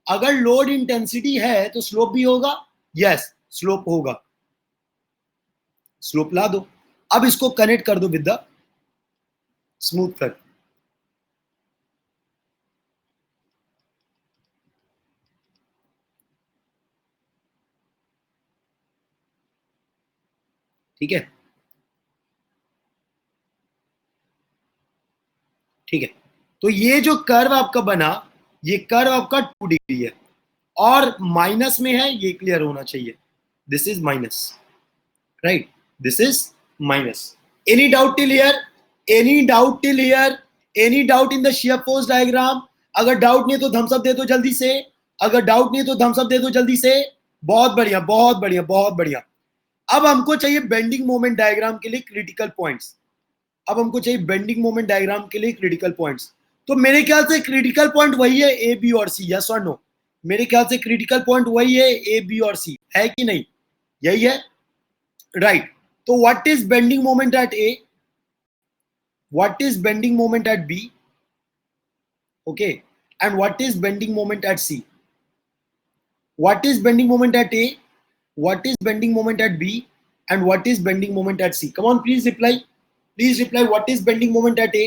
अगर लोड इंटेंसिटी है तो स्लोप भी होगा, यस स्लोप होगा, स्लोप ला दो। अब इसको कनेक्ट कर दो विद द स्मूथ कर्व। ठीक है, ठीक है। तो ये जो कर्व आपका बना, ये कर्व आपका 2 डिग्री है और माइनस में है, ये क्लियर होना चाहिए। This is minus, right, this is minus. Any doubt till here? Any doubt till here? Any doubt in the shear force diagram? अगर डाउट नहीं है तो थम्स अप दे दो जल्दी से। अगर डाउट नहीं है तो थम्स अप दे दो जल्दी से। बहुत बढ़िया, बहुत बढ़िया, बहुत बढ़िया। अब हमको चाहिए बेंडिंग मोमेंट डायग्राम के लिए क्रिटिकल पॉइंट्स। अब हमको चाहिए बेंडिंग मोमेंट डायग्राम के लिए क्रिटिकल पॉइंट्स। तो मेरे ख्याल से क्रिटिकल पॉइंट वही है ए, बी और सी, यस और नो? मेरे ख्याल से क्रिटिकल पॉइंट वही है ए, बी और सी, है कि नहीं? यही है, राइट। तो what is bending moment at A? What is bending moment at B? Okay, and what is bending moment at C? What is bending moment at A? What is bending moment at B? And what is bending moment at C? Come on, please reply. Please reply. What is bending moment at A?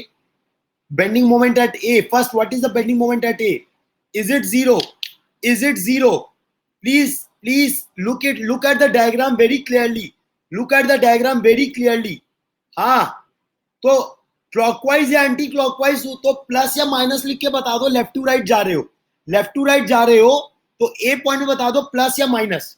Bending moment at A. First, what is the bending moment at A? Is it zero? Is it zero? Please, please look at the diagram very clearly. Look at the diagram very clearly. हाँ, तो clockwise या anti clockwise तो plus या minus लिख के बता दो। Left to right जा रहे हो, लेफ्ट टू राइट जा रहे हो तो ए पॉइंट में बता दो प्लस या माइनस।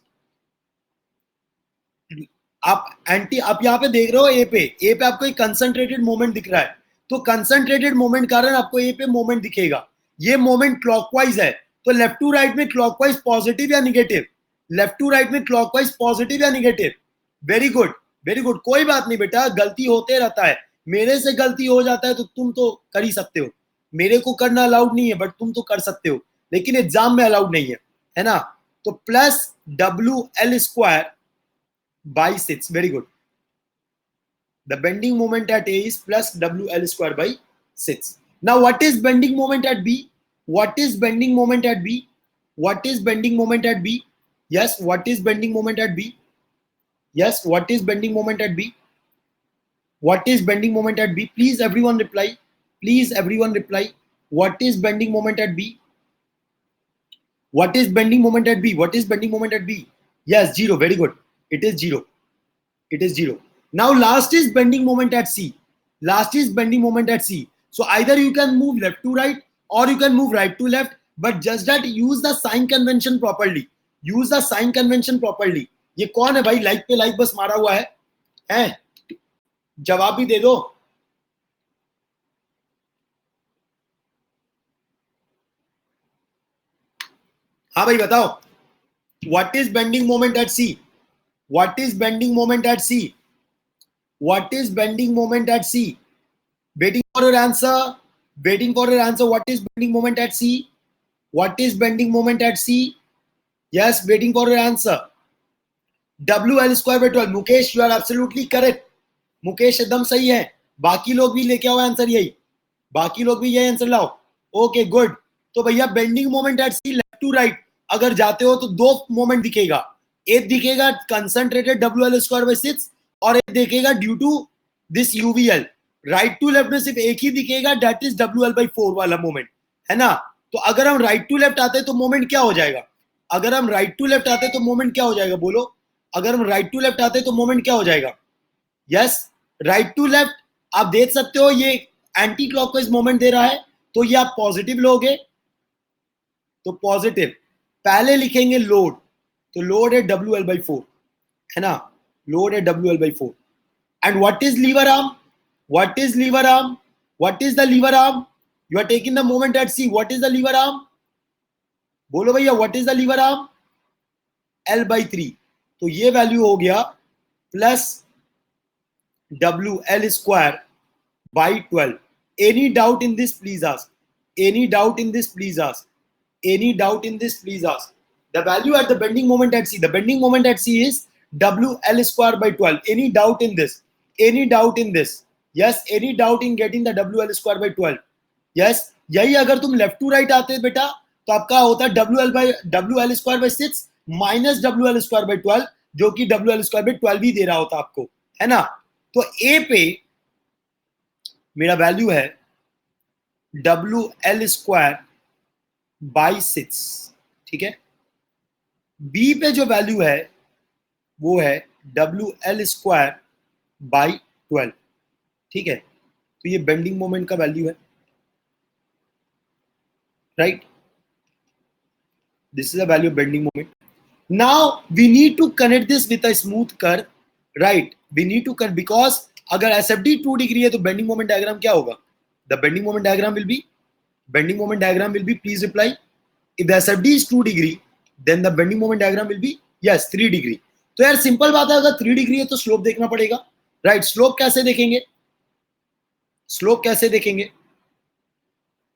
आप एंटी, आप यहां पे देख रहे हो ए पे आपको एक कंसंट्रेटेड मोमेंट दिख रहा है, तो कंसंट्रेटेड मोमेंट कारण आपको ए पे मोमेंट दिखेगा। ये मोमेंट क्लॉकवाइज है, तो लेफ्ट टू राइट में क्लॉकवाइज पॉजिटिव या निगेटिव? लेफ्ट टू राइट में क्लॉकवाइज पॉजिटिव या negative? Very good, very good. कोई बात नहीं बेटा, गलती होते रहता है। मेरे से गलती हो जाता है तो तुम तो कर ही सकते हो। मेरे को करना अलाउड नहीं है, बट तुम तो कर सकते हो, लेकिन एग्जाम में अलाउड नहीं है ना? तो plus WL² by 6. Very good. The bending moment at A is plus WL² by 6. Now, what is bending moment at B? What is bending moment at B? What is bending moment at B? Yes, what is bending moment at B? Yes, what is bending moment at B? What is bending moment at B? Please, everyone reply. Please, everyone reply. What is bending moment at B? What is bending moment at B? What is bending moment at B? Yes, 0. Very good. It is 0. It is 0. Now last is bending moment at C. Last is bending moment at C. So either you can move left to right or you can move right to left, but just that use the sign convention properly. Use the sign convention properly. ये कौन है भाई like पे like बस मारा हुआ है? हैं? जवाब भी दे दो। हाँ भाई बताओ। What is bending moment at C? What is bending moment at C? What is bending moment at C? Waiting for your answer. Waiting for your answer. What is bending moment at C? What is bending moment at C? Yes, waiting for your answer. WL² by 12. Mukesh, you are absolutely correct. Mukesh एकदम सही है। बाकी लोग भी लेके आओ answer यही। बाकी लोग भी यही आंसर लाओ। Okay good. तो भैया bending moment at C left to right अगर जाते हो तो दो मोमेंट दिखेगा। एक दिखेगा कंसंट्रेटेड WL² by 6 और एक दिखेगा due to this UVL। Right to left में सिर्फ एक ही दिखेगा, दैट इज WL by 4 वाला मोमेंट, है ना? तो अगर हम राइट टू लेफ्ट आते तो मोमेंट क्या हो जाएगा? अगर हम राइट टू लेफ्ट आते तो मोमेंट क्या हो जाएगा? बोलो। अगर हम राइट टू लेफ्ट आते तो मोमेंट क्या हो जाएगा? यस, राइट टू लेफ्ट आप देख सकते हो, ये एंटी क्लॉकवाइज मोमेंट दे रहा है, तो ये आप पॉजिटिव लोगे, तो पॉजिटिव पहले लिखेंगे लोड, तो लोड है WL by 4, है ना? लोड है WL by 4। And what is lever arm? What is lever arm? What is the lever arm? You are taking the moment at C, what is the lever arm? बोलो भैया, what is the lever arm? L by 3। तो ये वैल्यू हो गया plus WL² by 12. Any doubt in this, please ask. Any doubt in this, please ask. Any doubt in this, please ask. The value at the bending moment at C. The bending moment at C is WL² by 12. Any doubt in this? Any doubt in this? Yes, any doubt in getting the WL² by 12? Yes, यही अगर तुम left to right आते बेटा तो आपका होता है WL² 6 minus WL²12, जो कि WL²12 ही दे रहा होता आपको, है ना। तो ए पे मेरा वैल्यू है WL²/6, ठीक है। बी पे जो वैल्यू है वो है WL²/12, ठीक है। तो ये बेंडिंग मोमेंट का वैल्यू है, right. This is the value of bending moment. Now we need to connect this with a smooth curve, right? We need to connect because अगर SFD 2 डिग्री है तो बेंडिंग मोमेंट डायग्राम क्या होगा? The bending moment diagram will be please reply. If the SFD is 2 degree, then the bending moment diagram will be yes 3 degree. तो यार simple बात है, अगर 3 डिग्री है तो स्लोप देखना पड़ेगा, राइट। स्लोप कैसे देखेंगे?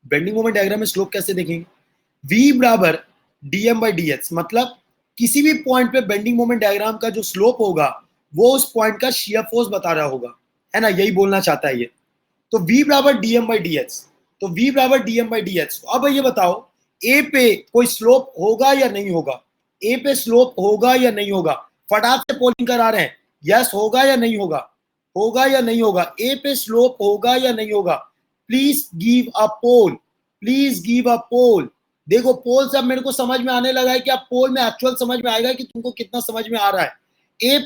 बेंडिंग मोमेंट डायग्राम में स्लोप कैसे देखेंगे? V बराबर dm/dx, मतलब किसी भी पॉइंट पे बेंडिंग मोमेंट डायग्राम का जो स्लोप होगा वो उस पॉइंट का शियर फोर्स बता रहा होगा, है ना, यही बोलना चाहता है ये। तो V बराबर dm/dx, तो V बराबर dm/dx। अब ये बताओ A पे कोई स्लोप होगा या नहीं होगा? A पे स्लोप होगा या नहीं होगा? फटाफट से पोलिंग करा रहे हैं, यस होगा या नहीं होगा? होगा या नहीं होगा? A पे स्लोप होगा या नहीं होगा? Please give a poll, please give a poll. देखो पोल से अब मेरे को समझ में आने लगा है कि अब पोल में एक्चुअल समझ में आएगा कि तुमको कितना समझ में आ रहा है। ए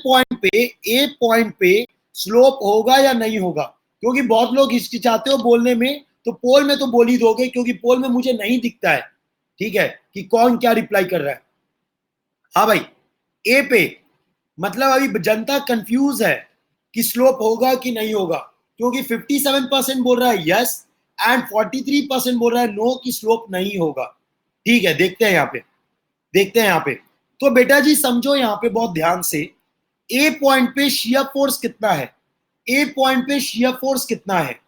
पॉइंट पे स्लोप होगा या नहीं होगा? क्योंकि बहुत लोग हिचकिचाते हो बोलने में, तो पोल में तो बोल ही दोगे, क्योंकि पोल में मुझे नहीं दिखता है, ठीक है, कि कौन क्या रिप्लाई कर रहा है। हाँ भाई, ए पे मतलब अभी जनता कंफ्यूज है कि स्लोप होगा कि नहीं होगा, क्योंकि 57% बोल रहा है यस एंड 43% बोल रहा है नो कि स्लोप नहीं होगा। ठीक है, देखते हैं यहाँ पे। तो बेटा जी समझो यहाँ पे बहुत ध्यान से, ए पॉइंट पे शियर फोर्स कितना है? ए पॉइंट पे शियर फोर्स कितना है?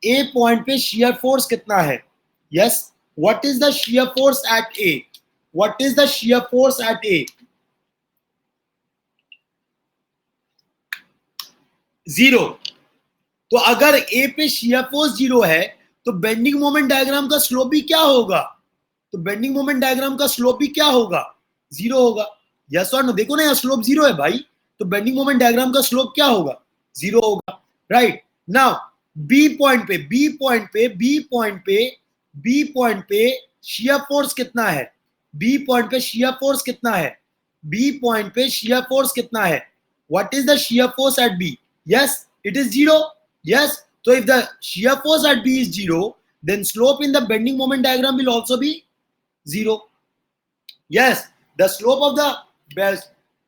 ए पॉइंट पे शियर फोर्स कितना है? Yes, what is the shear force at A? What is the shear force at A? 0। तो अगर ए पे शियर फोर्स 0 है तो बेंडिंग मोमेंट डायग्राम का स्लोप भी क्या होगा? तो बेंडिंग मोमेंट डायग्राम का स्लोप भी क्या होगा? 0 होगा। यस और नो? देखो ना, यहाँ स्लोप 0 है भाई, तो बेंडिंग मोमेंट डायग्राम का स्लोप क्या होगा? 0 होगा, राइट। नाउ बी पॉइंट पे शियर फोर्स कितना है? बी पॉइंट पे शियर फोर्स कितना है? बी पॉइंट पे शियर फोर्स कितना है? What is the shear force at B? Yes, it is 0। Yes, so if the shear force at B is 0, then slope in the bending moment diagram will also be 0. Yes, the slope of the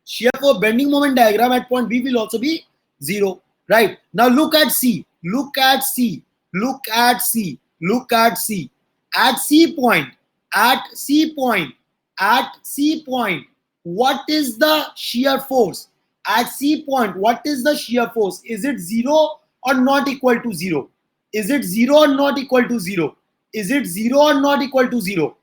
shear force bending moment diagram at point B will also be 0. Right, now look at C. At C point, what is the shear force? At C point, what is the shear force? Is it 0 or not equal to 0? Is it 0 or not equal to 0? Is it 0 or not equal to 0?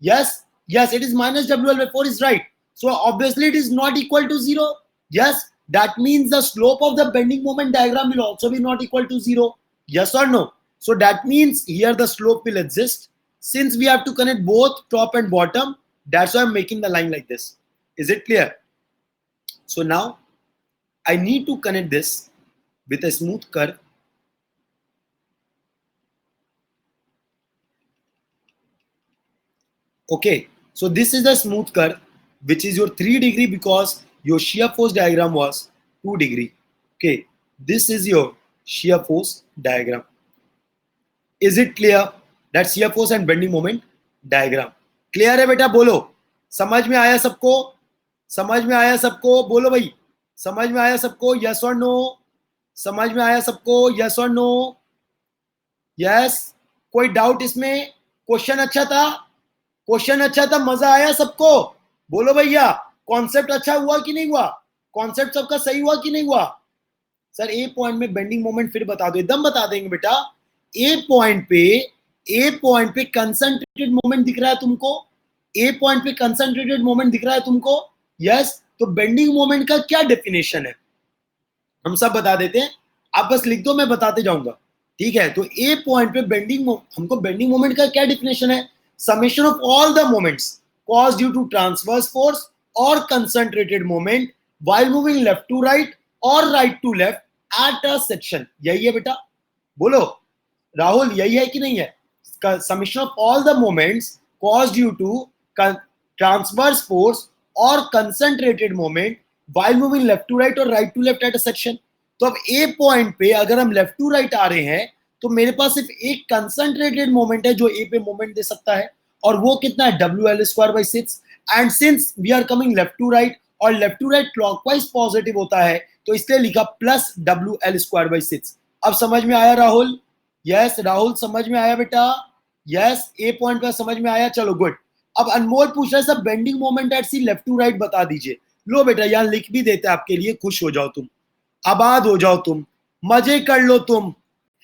Yes, it is minus WL/4 is right. So obviously it is not equal to 0. Yes, that means the slope of the bending moment diagram will also be not equal to 0. Yes or no? So that means here the slope will exist. Since we have to connect both top and bottom, that's why I'm making the line like this. Is it clear? So now I need to connect this with a smooth curve. Okay, so this is the smooth curve, which is your 3 degree because your shear force diagram was 2 degree. Okay, this is your shear force diagram. Is it clear? That shear force and bending moment diagram. Clear है बेटा? बोलो, समझ में आया सबको? समझ में आया सबको? बोलो भाई, समझ में आया सबको? यस और नो? समझ में आया सबको? यस और नो? यस, कोई डाउट इसमें? क्वेश्चन अच्छा था? क्वेश्चन अच्छा था? मजा आया सबको? बोलो भैया, कॉन्सेप्ट अच्छा हुआ कि नहीं हुआ? कॉन्सेप्ट सबका सही हुआ कि नहीं हुआ? सर ए पॉइंट में बेंडिंग मोमेंट फिर बता दो, एकदम बता देंगे बेटा। ए पॉइंट पे कंसंट्रेटेड मोमेंट दिख रहा है तुमको? ए पॉइंट पे कंसंट्रेटेड मोमेंट दिख रहा है तुमको? यस, तो बेंडिंग मोमेंट का क्या डेफिनेशन है हम सब बता देते हैं, आप बस लिख दो, मैं बताते जाऊंगा, ठीक है। तो ए पॉइंट पे हमको बेंडिंग मोमेंट का क्या डेफिनेशन है? summation of all the moments caused due to transverse force or concentrated moment while moving left to right or right to left at a section. यही है बेटा, बोलो राहुल, यही है कि नहीं है? Summation of all the moments caused due to transverse force or concentrated moment while moving left to right or right to left at a section. तो अब ए पॉइंट पे अगर हम लेफ्ट टू राइट आ रहे हैं तो मेरे पास सिर्फ एक कंसंट्रेटेड मोमेंट है जो ए पे मोमेंट दे सकता है, और वो कितना है? WL²/6. And since we are coming left to right और left to right clockwise positive होता है तो इसलिए लिखा प्लस WL²/6. अब समझ में आया राहुल? यस राहुल, समझ में आया बेटा? यस, ए पॉइंट पर समझ में आया, चलो गुड. अब अनमोल पूछ रहा है sir bending moment at C left to right बता दीजिए. लो बेटा यहां लिख भी देते हैं आपके लिए, खुश हो जाओ तुम, आबाद हो जाओ तुम, मजे कर लो तुम,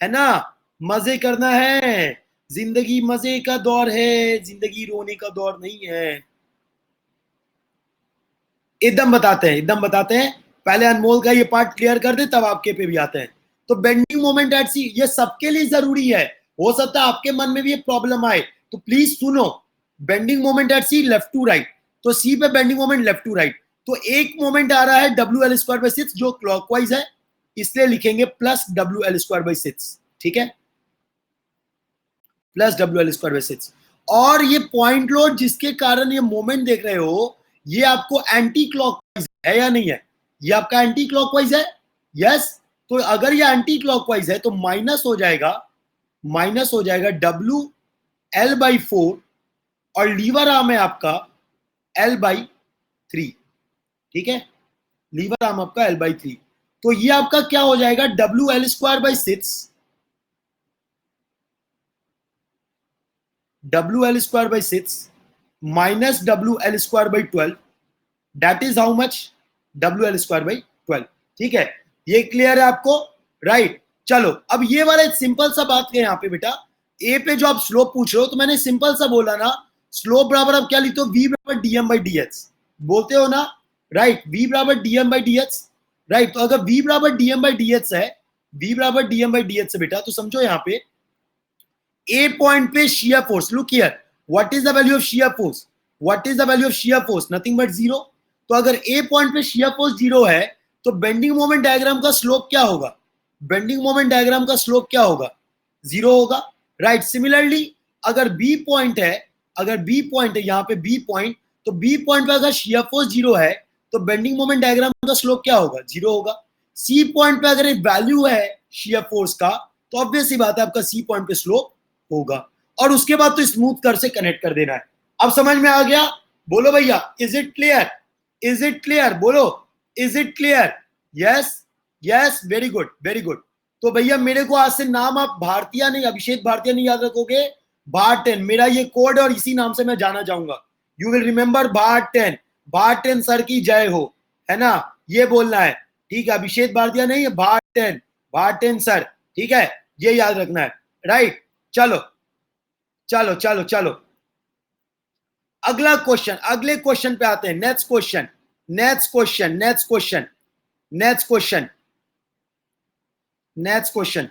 है ना? मजे करना है, जिंदगी मजे का दौर है, जिंदगी रोने का दौर नहीं है. एकदम बताते हैं. पहले अनमोल का ये पार्ट क्लियर कर दे तब आपके पे भी आते हैं. तो बेंडिंग मोमेंट एट सी ये सबके लिए जरूरी है. हो सकता है आपके मन में भी ये प्रॉब्लम आए, तो प्लीज सुनो. Bending moment at C left to right, तो सी पे bending moment left to right, तो एक मोमेंट आ रहा है WL²/6 जो क्लॉकवाइज है, इसलिए लिखेंगे प्लस WL²/6. ठीक है, प्लस WL²/6. और ये पॉइंट लोड जिसके कारण ये मोमेंट देख रहे हो ये आपको एंटी क्लॉकवाइज है या नहीं है? ये आपका एंटी क्लॉकवाइज है. यस, तो अगर ये एंटी क्लॉकवाइज है तो माइनस हो जाएगा WL/4 और लीवर आर्म है आपका L/3. ठीक है, लीवर आर्म आपका L/3. तो ये आपका क्या हो जाएगा? WL²/6 minus WL²/12. That is how much? WL²/12. ठीक है, ये क्लियर है आपको? राइट. चलो अब ये वाला सिंपल सा बात है यहाँ पे बेटा. ए पे जो आप स्लोप पूछ रहे हो तो मैंने सिंपल सा बोला ना, स्लोप बराबर आप क्या लिखते हो? V बराबर dm/dx बोलते हो ना, राइट? V बराबर dm/dx, राइट? तो अगर V बराबर dm/dx है, V बराबर dm/dx है बेटा, तो समझो यहाँ पे ए पॉइंट पे shear force, look here, what is the value of shear force? What is the value of shear force? Nothing but 0. तो अगर ए पॉइंट पे शियर फोर्स 0 है तो बेंडिंग मोमेंट डायग्राम का स्लोप क्या होगा? बेंडिंग मोमेंट डायग्राम का स्लोप क्या होगा? 0 होगा, राइट? सिमिलरली अगर बी पॉइंट है यहाँ पे बी पॉइंट, तो बी पॉइंट पे अगर शियर फोर्स 0 है तो बेंडिंग मोमेंट डायग्राम का स्लोप क्या होगा? 0 होगा. सी पॉइंट पे अगर एक वैल्यू है शियर फोर्स का तो ऑब्वियस सी बात है आपका सी पॉइंट पे स्लोप होगा. और उसके बाद तो स्मूथ कर से कनेक्ट कर देना है. अब समझ में आ गया? बोलो भैया, is it clear? Is it clear? बोलो, is it clear? Yes, yes, very good, very good. तो भैया मेरे को आज से नाम आप भारतीय नहीं, अभिषेक भारतीय नहीं याद रखोगे. भार10 मेरा ये कोड और इसी नाम से मैं जाना चाहूंगा. यू विल रिमेंबर भार10. भार10 सर की जय हो, है ना? ये बोलना है, ठीक है? अभिषेक भारतीय नहीं, भार10 सर, ठीक है? ये याद रखना है, राइट? चलो चलो चलो चलो, अगला क्वेश्चन, अगले क्वेश्चन पे आते हैं. Next question, next question, next question, next question, next question.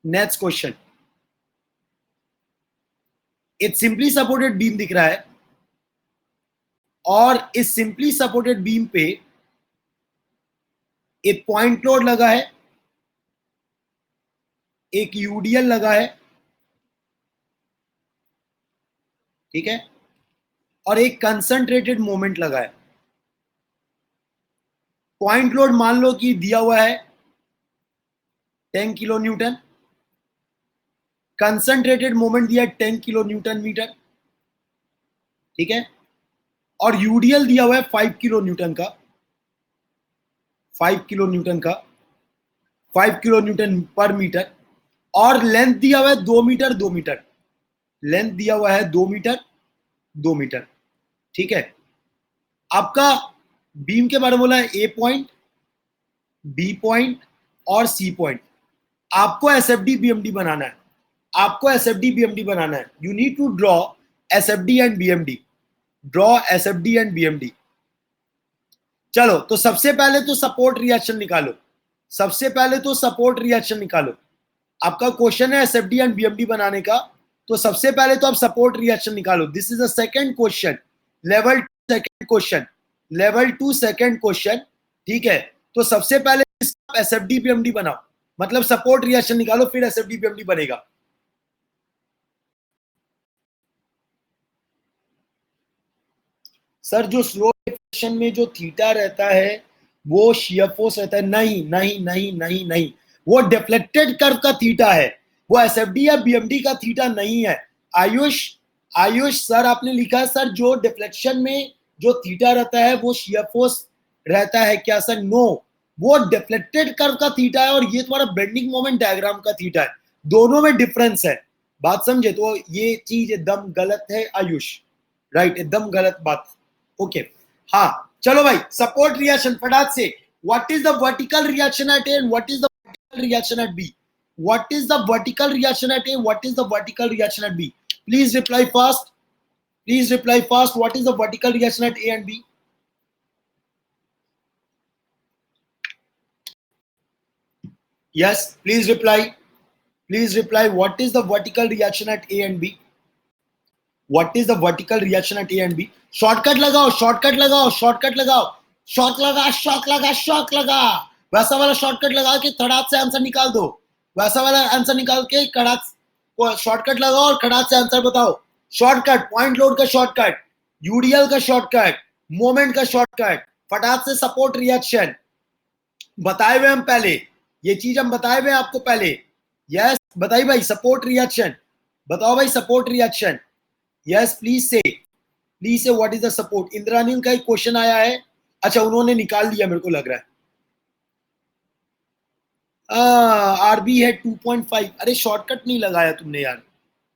Next question, एक सिंपली सपोर्टेड बीम दिख रहा है और इस सिंपली सपोर्टेड बीम पे एक पॉइंट लोड लगा है, एक यूडीएल लगा है, ठीक है, और एक कंसंट्रेटेड मोमेंट लगा है. पॉइंट लोड मान लो कि दिया हुआ है 10 किलो न्यूटन, कंसंट्रेटेड मोमेंट दिया 10 किलो न्यूटन मीटर, ठीक है, और यूडीएल दिया हुआ है 5 किलो न्यूटन का, 5 किलो न्यूटन का, 5 किलो न्यूटन पर मीटर, और लेंथ दिया हुआ है 2 मीटर 2 मीटर, लेंथ दिया हुआ है 2 मीटर 2 मीटर, ठीक है. आपका बीम के बारे में बोला है ए पॉइंट, बी पॉइंट और सी पॉइंट. आपको एसएफडी बीएमडी बनाना है, आपको एसएफडी बीएमडी बनाना है. You need to draw SFD and BMD, draw SFD and BMD. चलो तो सबसे पहले तो सपोर्ट रिएक्शन निकालो, सबसे पहले तो सपोर्ट रिएक्शन निकालो। आपका क्वेश्चन है एसएफडी एंड बीएमडी बनाने का, तो सबसे पहले तो आप सपोर्ट रिएक्शन निकालो। This is a second question, level 2 second question, level 2 second question, ठीक है। तो सबसे पहले एसएफडी बीएमडी बनाओ, मतलब सपोर्ट रिएक्शन निकालो, फिर एसएफडी बीएमडी बनेगा। सर जो स्लो डिफ्लेक्शन में जो थीटा रहता है वो शियर फोर्स रहता है, नहीं नहीं नहीं नहीं नहीं, वो डिफ्लेक्टेड कर्व का थीटा है, वो एसएफडी या बीएमडी का थीटा नहीं है। आयुष, आयुष सर आपने लिखा है सर जो डिफ्लेक्शन में जो थीटा रहता है वो शियर फोर्स रहता है क्या सर? नो, वो डिफ्लेक्टेड कर्व का थीटा है और ये तुम्हारा बेंडिंग मोमेंट डायग्राम का थीटा है, दोनों में डिफरेंस है। बात समझे? तो ये चीज एकदम गलत है आयुष, राइट, एकदम गलत बात। ओके हाँ चलो भाई, सपोर्ट रिएक्शन फटाक से। What is the vertical reaction at A and what is the vertical reaction at B? What is the vertical reaction at A, what is the vertical reaction at B? Please reply fast, please reply fast. What is the vertical reaction at A and B? Yes, please reply. Please reply. What is the vertical reaction at A and B? What is the vertical reaction at A and B? Shortcut लगाओ, shortcut लगाओ, shortcut लगाओ, shock लगा, shock लगा, shock लगा, वैसा वाला shortcut लगा के खड़ाक से आंसर निकाल दो, वैसा वाला आंसर निकाल के खड़ाक शॉर्टकट लगाओ और खड़ाक से आंसर बताओ। शॉर्टकट, पॉइंट लोड का शॉर्टकट, यूडीएल का शॉर्टकट, मोमेंट का शॉर्टकट, फटाक से सपोर्ट रिएक्शन बताए हुए हम पहले, ये चीज हम बताए हुए आपको पहले। यस बताइए भाई, सपोर्ट रिएक्शन बताओ भाई, सपोर्ट रिएक्शन। यस प्लीज से व्हाट इज द सपोर्ट। इंद्रानील का एक क्वेश्चन आया है, अच्छा उन्होंने निकाल लिया मेरे को लग रहा है। आरबी है 2.5, अरे शॉर्टकट नहीं लगाया तुमने यार।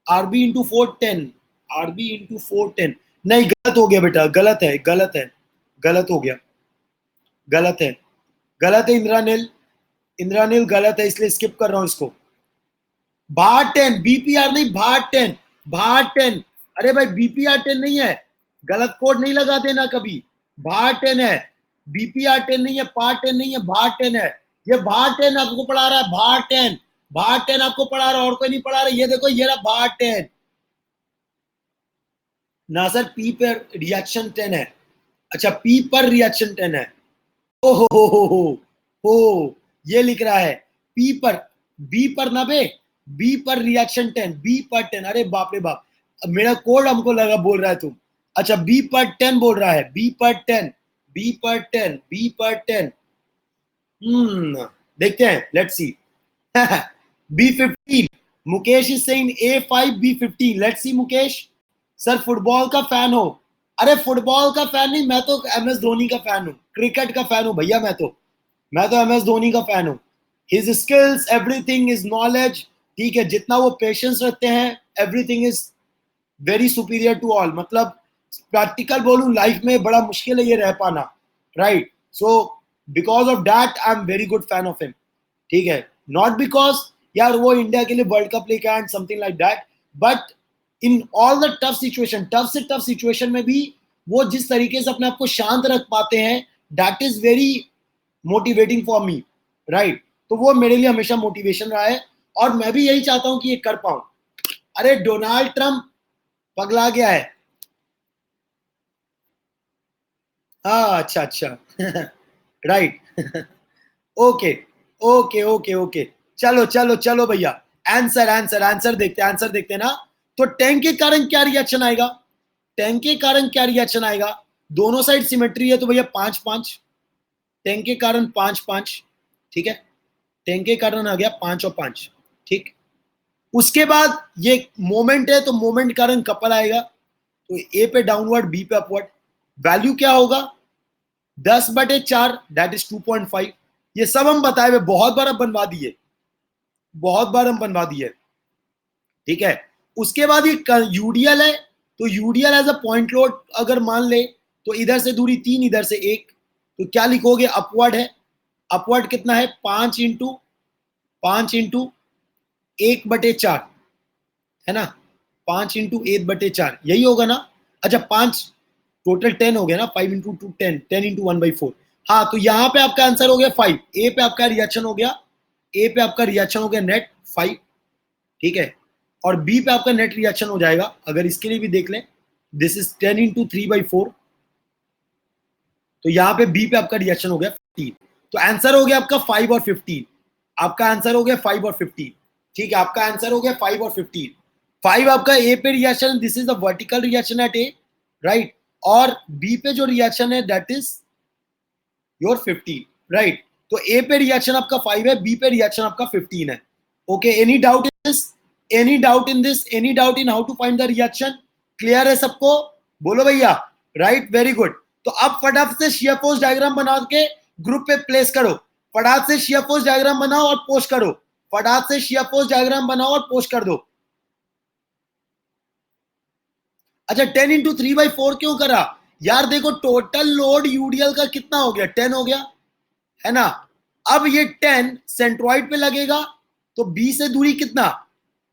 आरबी इंटू 410, आरबी इंटू 410, नहीं गलत हो गया बेटा, गलत है, गलत है, गलत हो गया, गलत है, गलत है इंद्रानील, इंद्रानील गलत है, इसलिए स्किप कर रहा हूं इसको। भार 10, बीपीआर नहीं, भार 10, भार 10, अरे भाई बीपीआर 10 नहीं है, गलत कोड नहीं लगा देना कभी, भार 10 है, बीपीआर 10 नहीं है, पार 10 नहीं है, भार 10 है, ये भार 10 आपको पढ़ा रहा है, भार 10, भार 10 आपको पढ़ा रहा है और कोई नहीं पढ़ा रहा, ये देखो ये रहा भार 10 ना सर, पी पर रिएक्शन 10 है, अच्छा पी पर रिएक्शन 10 है, ओ हो ये लिख रहा है पी पर, बी पर ना बे, बी पर रिएक्शन 10, बी पर 10, अरे बाप रे बाप, मेरा कोड हमको लगा बोल रहा है तुम, अच्छा बी पर 10 बोल रहा है, बी पर 10, बी पर 10, बी पर 10, देखते हैं, let's C. B15, Mukesh is saying A5 B15, let's see Mukesh. Sir football का फैन हो? अरे फुटबॉल का फैन नहीं, मैं तो एमएस धोनी का फैन हूँ, क्रिकेट का फैन हूँ भैया, मैं तो एमएस धोनी का फैन हूँ। His skills, everything is knowledge, ठीक है, जितना वो पेशेंस रखते हैं, everything is very superior to all, मतलब प्रैक्टिकल बोलूं लाइफ में बड़ा मुश्किल है ये रह पाना, right. So because of that I am very good fan of him, ठीक है, नॉट बिकॉज यार वो इंडिया के लिए वर्ल्ड कप लेके आए something like that, but in all the tough situation, tough से टफ सिचुएशन में भी वो जिस तरीके से अपने आप को शांत रख पाते हैं, that is very motivating for me, right. तो वो मेरे लिए हमेशा मोटिवेशन रहा है और मैं भी यही चाहता हूं कि ये कर पाऊं। अरे डोनाल्ड ट्रंप पगला गया है, हाँ अच्छा अच्छा, right, okay okay okay okay, चलो चलो चलो भैया, आंसर आंसर आंसर देखते हैं, आंसर देखते हैं ना। तो टैंक के कारण क्या रिएक्शन आएगा, टैंक के कारण क्या रिएक्शन आएगा, दोनों साइड सिमेट्री है तो भैया 5-5, टैंक के कारण 5-5, ठीक है, टैंक के कारण आ गया 5 और 5, ठीक। उसके बाद ये मोमेंट है तो मोमेंट कारण कपल आएगा, तो ए पे डाउनवर्ड, बी पे अपवर्ड, वैल्यू क्या होगा 10/4, दैट इज 2.5। ये सब हम बताए हुए बहुत बार बनवा दिए, बहुत बार हम बनवा दिए, ठीक है। उसके बाद ये यूडीएल है, तो UDL as a point load अगर मान ले तो इधर से दूरी 3, इधर से 1, तो क्या लिखोगे, अपवर्ड है, अपवर्ड कितना है 5 इंटू 1/4 है ना, 5 इंटू 1/4 यही होगा ना, अच्छा 5 टोटल 10 हो गया ना, 5 इंटू 2 10, 10 इंटू 1/4, हाँ, तो यहां पे आपका आंसर हो गया 5। ए पे आपका रिएक्शन हो गया, ए पे आपका रिएक्शन हो गया नेट 5, ठीक है। और बी पे आपका नेट रिएक्शन हो जाएगा, अगर इसके लिए भी देख लें, दिस इज 10 इंटू 3/4, तो यहां पे बी पे आपका रिएक्शन हो गया 15। तो आंसर हो गया आपका 5 और 15। आपका आंसर हो गया 5 और 15, ठीक है। आपका आंसर हो गया 5 और 15। 5 आपका ए पे reaction, this is the vertical reaction at A, right. और बी पे जो रिएक्शन है दैट इज योर 15, राइट। तो ए पे रिएक्शन आपका 5 है, बी पे रिएक्शन आपका 15 है। Okay, any doubt in this, any doubt in this, any doubt in how to find the reaction? Clear है सबको? बोलो भैया, राइट, वेरी गुड। तो अब फटाफट से शियर फोर्स डायग्राम बना के ग्रुप पे प्लेस करो, फटाफट से शियर फोर्स डायग्राम बनाओ और पोस्ट करो, फटाफट से शियर फोर्स डायग्राम बनाओ और पोस्ट कर दो। अच्छा, 10 इंटू 3/4 क्यों करा यार? देखो टोटल लोड यूडीएल का कितना हो गया, 10 हो गया, है ना। अब ये 10 सेंट्रॉइड पे लगेगा, तो बी से दूरी कितना,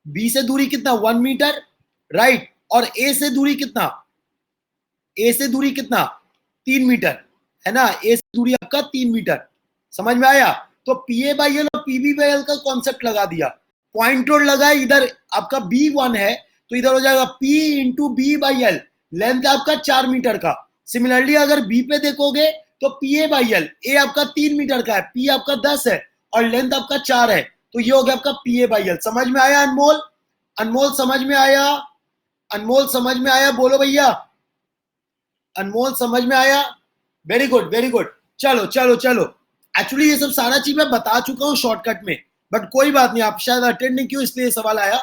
बी से दूरी कितना, 1 मीटर, राइट। और ए से दूरी कितना, ए से दूरी कितना, 3 मीटर, है ना। ए से दूरी आपका 3 मीटर, समझ में आया? तो पीए बाई एल और पीबी बाई एल का कॉन्सेप्ट लगा दिया, पॉइंट रोड लगा, इधर आपका B1 है, तो इधर हो जाएगा P into B by L, length आपका 4 मीटर का। सिमिलरली अगर बी पे देखोगे तो पीए बाई एल, ए आपका 3 मीटर का है, पी आपका 10 है और लेंथ आपका 4 है, तो ये हो गया आपका पीए बाई एल। समझ में आया अनमोल? अनमोल समझ में आया? अनमोल समझ में आया? बोलो भैया, अनमोल समझ में आया? Very good, very good. चलो चलो चलो, एक्चुअली ये सब सारा चीज मैं बता चुका हूँ शॉर्टकट में, बट कोई बात नहीं, आप शायद अटेंड नहीं क्यों इसलिए सवाल आया,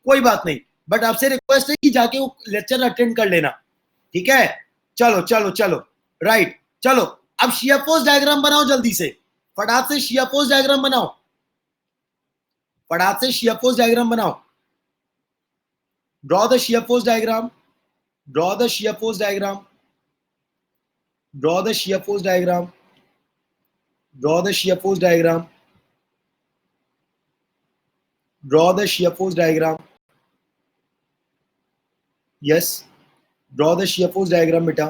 कोई बात नहीं। बट आपसे रिक्वेस्ट है कि जाके वो लेक्चर अटेंड कर लेना, ठीक है। चलो चलो चलो, राइट, चलो। अब शियर फोर्स डायग्राम बनाओ जल्दी से, फटाक से शियर फोर्स डायग्राम बनाओ, फटाक से शियर फोर्स डायग्राम बनाओ। Draw the shear force diagram, draw the shear force diagram, draw the shear force diagram, draw the shear force diagram, draw the shear force diagram. Yes, draw the shear force diagram beta.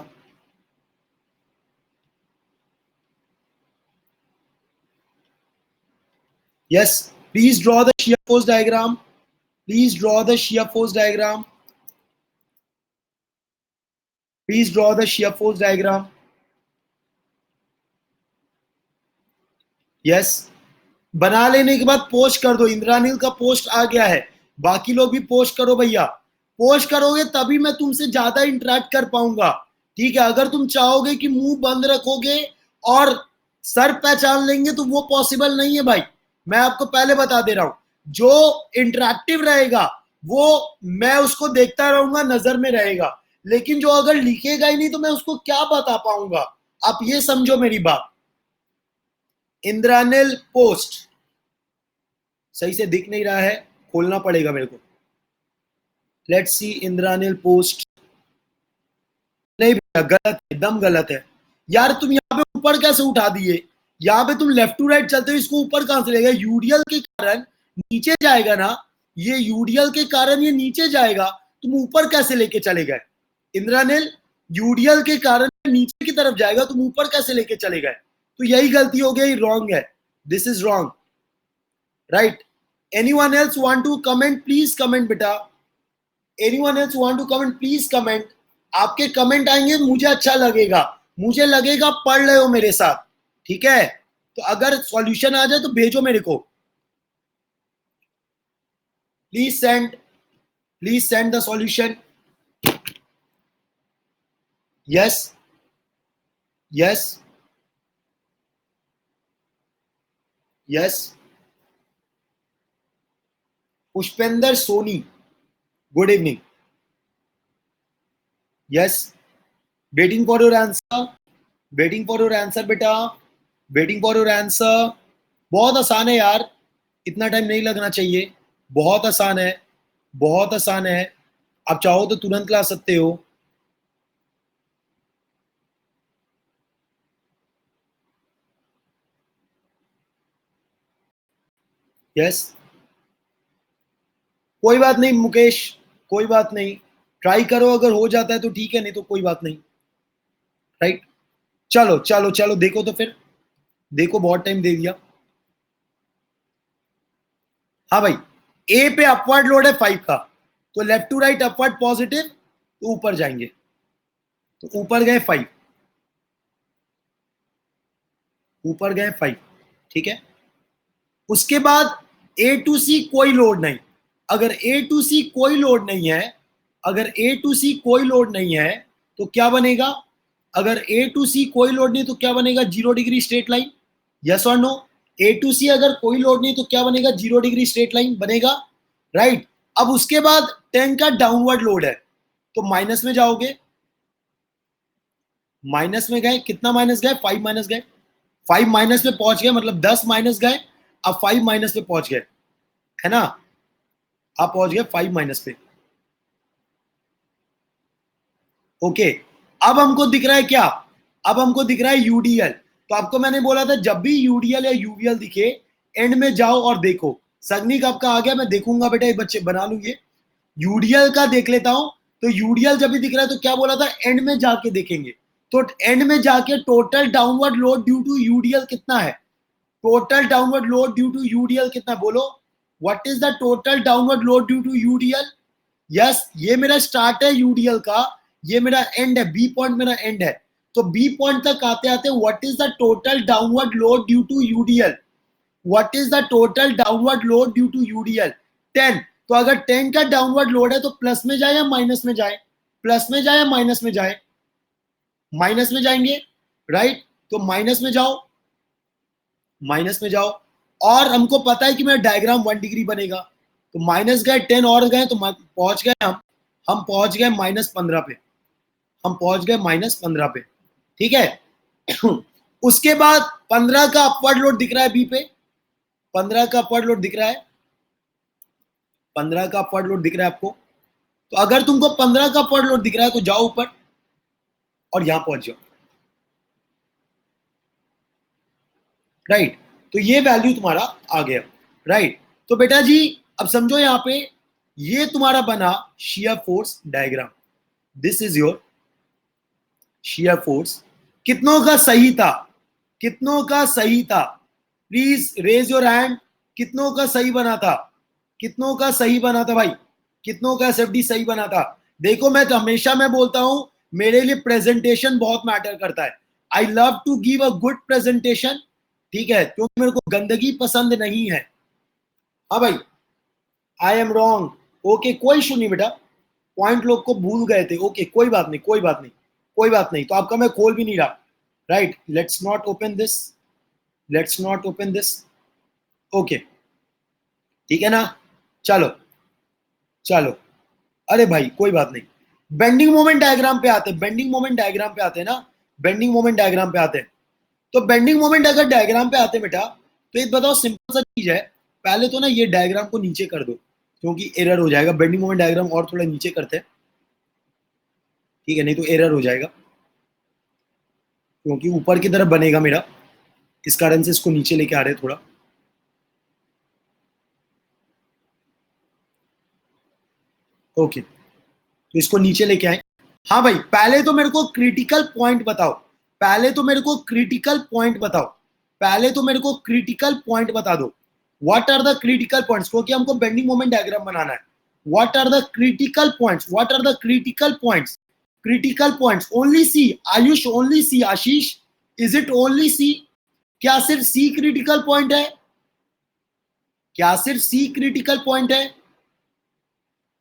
Yes, please draw the shear force diagram, please draw the shear force diagram, please draw the shear force diagram. Yes, बना लेने के बाद post कर दो, इंद्रानील का post आ गया है, बाकी लोग भी पोस्ट करो भैया, पोस्ट करोगे तभी मैं तुमसे ज्यादा इंटरेक्ट कर पाऊंगा, ठीक है। अगर तुम चाहोगे कि मुंह बंद रखोगे और सर पहचान लेंगे तो वो पॉसिबल नहीं है भाई, मैं आपको पहले बता दे रहा हूं। जो इंटरेक्टिव रहेगा वो मैं उसको देखता रहूंगा, नजर में रहेगा, लेकिन जो अगर लिखेगा ही नहीं तो मैं उसको क्या बता पाऊंगा, आप ये समझो मेरी बात। इंद्रानिल पोस्ट सही से दिख नहीं रहा है, खोलना पड़ेगा मेरे को। लेट्स सी इंद्रानिल पोस्ट, नहीं भैया गलत है, एकदम गलत है यार। तुम यहाँ पे ऊपर कैसे उठा दिए, यहाँ पे तुम लेफ्ट टू राइट चलते हो, इसको ऊपर कहां से लेगा? यूडीएल के कारण नीचे जाएगा ना, ये यूडीएल के कारण ये नीचे जाएगा, तुम ऊपर कैसे लेके चले गए इंद्रानिल? यूडीएल के कारण नीचे की तरफ जाएगा, तुम ऊपर कैसे लेके चले गए? तो यही गलती हो गई, रॉन्ग है, this is wrong, right. Anyone else want to comment? Please comment बेटा, anyone else want to comment? Please comment. आपके कमेंट आएंगे मुझे अच्छा लगेगा, मुझे लगेगा पढ़ रहे हो मेरे साथ, ठीक है। तो अगर सॉल्यूशन आ जाए तो भेजो मेरे को, please send, please send the solution. Yes, yes, yes. Pushpendra Soni, good evening. Yes, waiting for your answer, waiting for your answer बेटा, वेटिंग फॉर योर आंसर। बहुत आसान है यार, इतना टाइम नहीं लगना चाहिए, बहुत आसान है, बहुत आसान है, आप चाहो तो तुरंत ला सकते हो। यस, कोई बात नहीं मुकेश, कोई बात नहीं, ट्राई करो, अगर हो जाता है तो ठीक है, नहीं तो कोई बात नहीं, राइट। चलो चलो चलो देखो तो फिर, देखो बहुत टाइम दे दिया। हाँ भाई, ए पे अपवर्ड लोड है 5 का, तो left to right upward positive, तो ऊपर जाएंगे, तो ऊपर गए 5, ऊपर गए 5, ठीक है। उसके बाद ए टू सी कोई लोड नहीं, अगर ए टू सी कोई लोड नहीं है, अगर ए टू सी कोई लोड नहीं है तो क्या बनेगा? अगर ए टू सी कोई लोड नहीं तो क्या बनेगा? 0 डिग्री स्ट्रेट लाइन, यस और नो? ए टू सी अगर कोई लोड नहीं तो क्या बनेगा? 0 डिग्री स्ट्रेट लाइन बनेगा, राइट। अब उसके बाद 10 का डाउनवर्ड लोड है, तो माइनस में जाओगे, माइनस में गए, कितना माइनस गए? 5 माइनस गए, 5 माइनस में पहुंच गए, मतलब 10 माइनस गए, अब 5 माइनस पे पहुंच गए, है ना? आप पहुंच गए 5 माइनस पे, ओके। अब हमको दिख रहा है क्या? अब हमको दिख रहा है यूडीएल। तो आपको मैंने बोला था जब भी यूडीएल या यूवीएल दिखे, एंड में जाओ और देखो। सगनी कब का आ गया, मैं देखूंगा बेटा, ये बच्चे बना लू ये। यूडीएल का देख लेता हूं, तो यूडीएल जब भी दिख रहा है तो क्या बोला था? एंड में जाके देखेंगे। तो एंड में जाके total downward load due to UDL कितना है? Total downward load due to UDL कितना? बोलो, what is the total downward load due to UDL? Yes, ये मेरा स्टार्ट है यूडीएल का, ये मेरा एंड है, बी पॉइंट मेरा एंड है। तो बी पॉइंट तक आते आते what is the total downward load due to UDL? What is the total downward load due to UDL? 10। तो अगर 10 का डाउनवर्ड लोड है तो प्लस में जाए या माइनस में जाए? प्लस में जाए या माइनस में जाए? माइनस में जाएंगे, राइट। तो माइनस में जाओ, माइनस में जाओ। और हमको पता है कि मेरा डायग्राम 1 डिग्री बनेगा, तो माइनस गए 10 और गए तो पहुंच गए हम पहुंच गए -15 पे, हम पहुंच गए -15 पे, ठीक है। उसके बाद 15 का अपवर्ड लोड दिख रहा है बी पे, 15 का अपवर्ड लोड दिख रहा है, 15 का अपवर्ड लोड दिख रहा है आपको। तो अगर तुमको 15 का अपवर्ड लोड दिख रहा है तो जाओ ऊपर और यहां पहुंच जाओ, राइट। तो ये वैल्यू तुम्हारा आ गया, राइट। तो बेटा जी अब समझो यहां पे ये तुम्हारा बना shear force diagram, this is your shear force. कितनों का सही था? कितनों का सही था? Please raise your hand. कितनों का सही बना था? कितनों का सही बना था भाई? कितनों का एसएफडी सही बना था? देखो मैं तो हमेशा मैं बोलता हूं, मेरे लिए प्रेजेंटेशन बहुत मैटर करता है। I love to give a good presentation, ठीक है, क्योंकि मेरे को गंदगी पसंद नहीं है। हाँ भाई, आई एम रॉन्ग, ओके कोई इशू नहीं बेटा, पॉइंट लोग को भूल गए थे, ओके कोई बात नहीं, कोई बात नहीं, कोई बात नहीं। तो आपका मैं खोल भी नहीं रहा, right. Let's not open this, let's not open this, okay, ठीक है ना। चलो चलो, अरे भाई कोई बात नहीं। बेंडिंग मोमेंट डायग्राम पे आते हैं, बेंडिंग मोमेंट डायग्राम पे आते हैं ना, बेंडिंग मोमेंट डायग्राम पे आते हैं। तो बेंडिंग मोमेंट अगर डायग्राम पे आते हैं बेटा, तो एक बताओ सिंपल सा चीज है, पहले तो ना ये डायग्राम को नीचे कर दो, क्योंकि एरर हो जाएगा। बेंडिंग मोमेंट डायग्राम और थोड़ा नीचे करते हैं, ठीक है, नहीं तो एरर हो जाएगा, क्योंकि ऊपर की तरफ बनेगा मेरा, इस कारण से इसको नीचे लेके आ रहे हैं थोड़ा, ओके। तो इसको नीचे लेके आए। हाँ भाई, पहले तो मेरे को क्रिटिकल पॉइंट बताओ, पहले तो मेरे को क्रिटिकल पॉइंट बताओ, पहले तो मेरे को क्रिटिकल पॉइंट बता दो। What are the critical points, क्योंकि हमको बेंडिंग मोमेंट डायग्राम बनाना है। What are the critical points, what are the critical points? Critical points only C, Ayush only C, Ashish is it only C? क्या सिर्फ सी क्रिटिकल पॉइंट है? क्या सिर्फ सी क्रिटिकल पॉइंट है?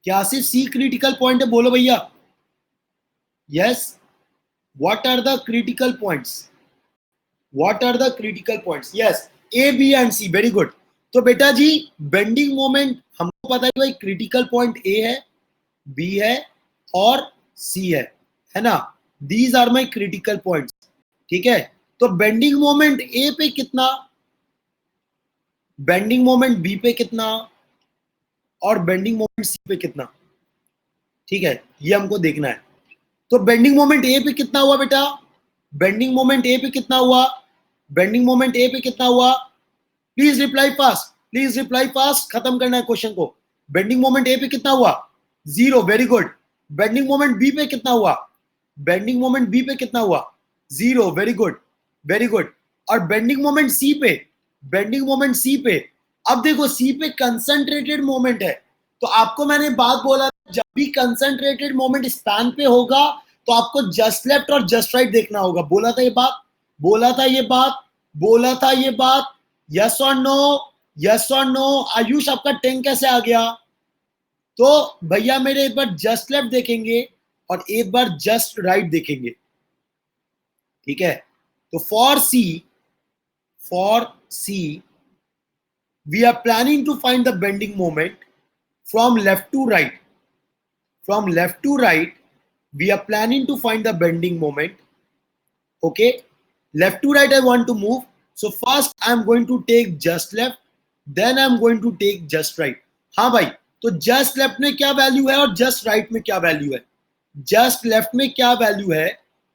क्या सिर्फ सी क्रिटिकल पॉइंट है? बोलो भैया, yes. What are the critical points? What are the critical points? Yes, A, B and C. Very good. तो बेटा जी बेंडिंग मोमेंट हमको पता है भाई, क्रिटिकल पॉइंट A है, B है और C है ना? These are my critical points. ठीक है, तो बेंडिंग मोमेंट A पे कितना, बेंडिंग मोमेंट B पे कितना और बेंडिंग मोमेंट C पे कितना, ठीक है, ये हमको देखना है। तो बेंडिंग मोमेंट ए पे कितना हुआ बेटा? बेंडिंग मोमेंट ए पे कितना हुआ? बेंडिंग मोमेंट ए पे कितना हुआ? Please reply fast, please reply fast, खत्म करना है क्वेश्चन को। बेंडिंग मोमेंट ए पे कितना हुआ? 0, very good. Bending moment B पे कितना हुआ? बेंडिंग मोमेंट बी पे कितना हुआ? 0, वेरी गुड, वेरी गुड। और बेंडिंग मोमेंट सी पे, बेंडिंग मोमेंट सी पे, अब देखो सी पे कंसंट्रेटेड मोमेंट है, तो आपको मैंने बात बोला जब भी कंसंट्रेटेड मोमेंट स्पैन पे होगा तो आपको जस्ट लेफ्ट और जस्ट राइट देखना होगा। बोला था ये बात, बोला था ये बात, बोला था ये बात। यस और नो, यस और नो। आयुष आपका 10 कैसे आ गया? तो भैया मेरे एक बार जस्ट लेफ्ट देखेंगे और एक बार जस्ट राइट देखेंगे, ठीक है? तो for C we are planning to find the bending moment from left to right, from left to right we are planning to find the bending moment. Okay, left to right I want to move, so first I am going to take just left, then I am going to take just right. हाँ भाई, तो just left में क्या value है और just right में क्या value है? just left में क्या वैल्यू है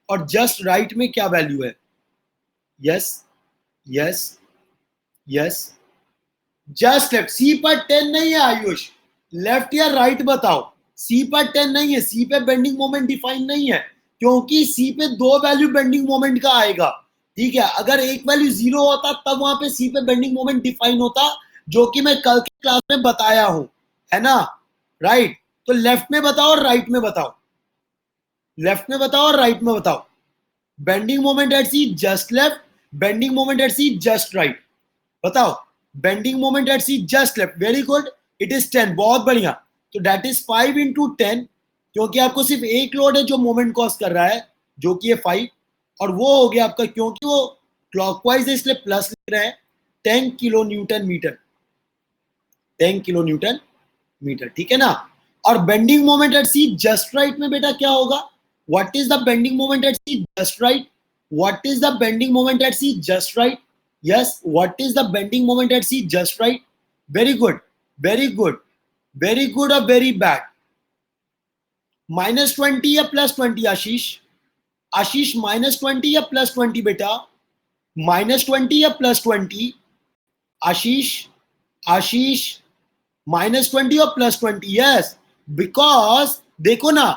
और just right में क्या वैल्यू है? yes yes yes, just left. C पर 10 नहीं है आयुष, लेफ्ट या राइट बताओ। सी पर 10 नहीं है, सी पे बेंडिंग मोमेंट डिफाइन नहीं है, क्योंकि सी पे दो वैल्यू बेंडिंग मोमेंट का आएगा, ठीक है? अगर एक वैल्यू 0 होता तब वहां पे सी पे बेंडिंग मोमेंट डिफाइन होता, जो कि मैं कल के क्लास में बताया हूं, है ना? राइट, तो लेफ्ट में बताओ और राइट में बताओ, लेफ्ट में बताओ और राइट में बताओ। Bending moment at C just left, bending moment at C just right, बताओ। Bending moment at C just left, very good, it is 10, बहुत बढ़िया। तो दैट इज 5 इंटू 10, क्योंकि आपको सिर्फ एक लोड है जो मोमेंट कॉज कर रहा है, जो कि है 5, और वो हो गया आपका, क्योंकि वो क्लॉकवाइज है इसलिए प्लस लिख रहे हैं, 10 kilo newton metre, 10 kilo newton metre, ठीक है ना? और bending moment at C just right में बेटा क्या होगा? What is the bending moment at C just right? What is the bending moment at C just right? Yes, what is the bending moment at C just right? Very good, very good, very good or very bad? -20 या +20 आशीष? आशीष -20 या +20 बेटा? -20 या +20? आशीष, आशीष -20 और +20? Yes, because देखो ना,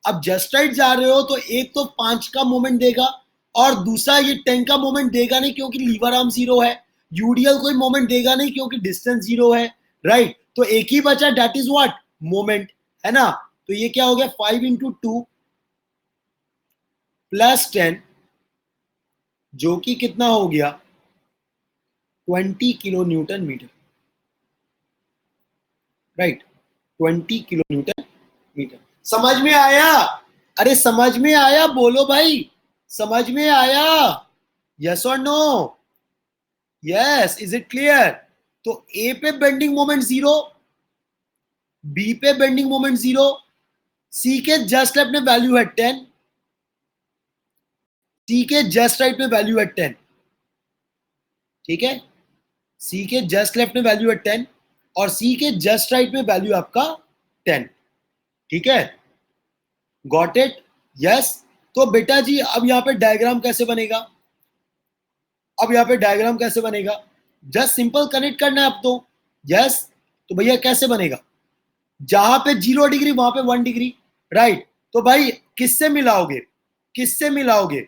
अब just right जा रहे हो तो एक तो 5 का मोमेंट देगा और दूसरा ये 10 का मोमेंट देगा नहीं, क्योंकि लीवर आर्म 0 है। यूडीएल कोई मोमेंट देगा नहीं क्योंकि डिस्टेंस 0 है, राइट? तो एक ही बचा, दैट इज व्हाट? मोमेंट, है ना? तो ये क्या हो गया? 5 इंटू 2 प्लस 10, जो कि कितना हो गया? 20 kilo newton metre, right? 20 kilo newton metre. समझ में आया? अरे समझ में आया? बोलो भाई, समझ में आया? यस और no? Yes, is it clear? तो ए पे बेंडिंग मोमेंट 0, बी पे बेंडिंग मोमेंट 0, सी के जस्ट लेफ्ट में वैल्यू है 10, सी के जस्ट राइट में वैल्यू है 10, ठीक है? सी के जस्ट लेफ्ट में वैल्यू है 10 और सी के जस्ट राइट में वैल्यू आपका 10, ठीक है? Got it? यस। तो बेटा जी अब यहां पे डायग्राम कैसे बनेगा? अब यहां पे डायग्राम कैसे बनेगा? जस्ट सिंपल कनेक्ट करना है अब तो। यस, तो भैया कैसे बनेगा? जहां पे 0 डिग्री वहां पे 1 डिग्री, राइट? तो भाई किससे मिलाओगे? किससे मिलाओगे?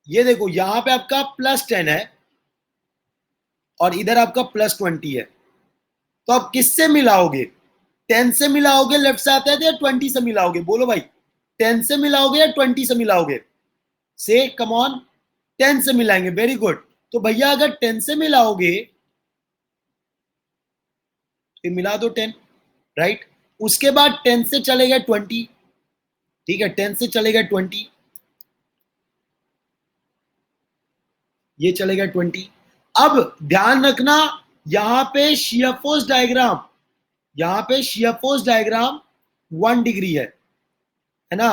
ये देखो, यहां पे आपका +10 है और इधर आपका +20 है, तो आप किससे मिलाओगे? 10 से मिलाओगे, लेफ्ट से आता है, या 20 से मिलाओगे? बोलो भाई, 10 से मिलाओगे या 20 से मिलाओगे? से कम ऑन, 10 से मिलाएंगे, वेरी गुड। तो भैया अगर 10 से मिलाओगे तो मिला दो 10, राइट? उसके बाद 10 से चलेगा 20, ठीक है? 10 से चलेगा 20, ये चलेगा 20। अब ध्यान रखना, यहां पे शियर फोर्स डायग्राम, यहां पे शियर फोर्स डायग्राम 1 डिग्री है ना?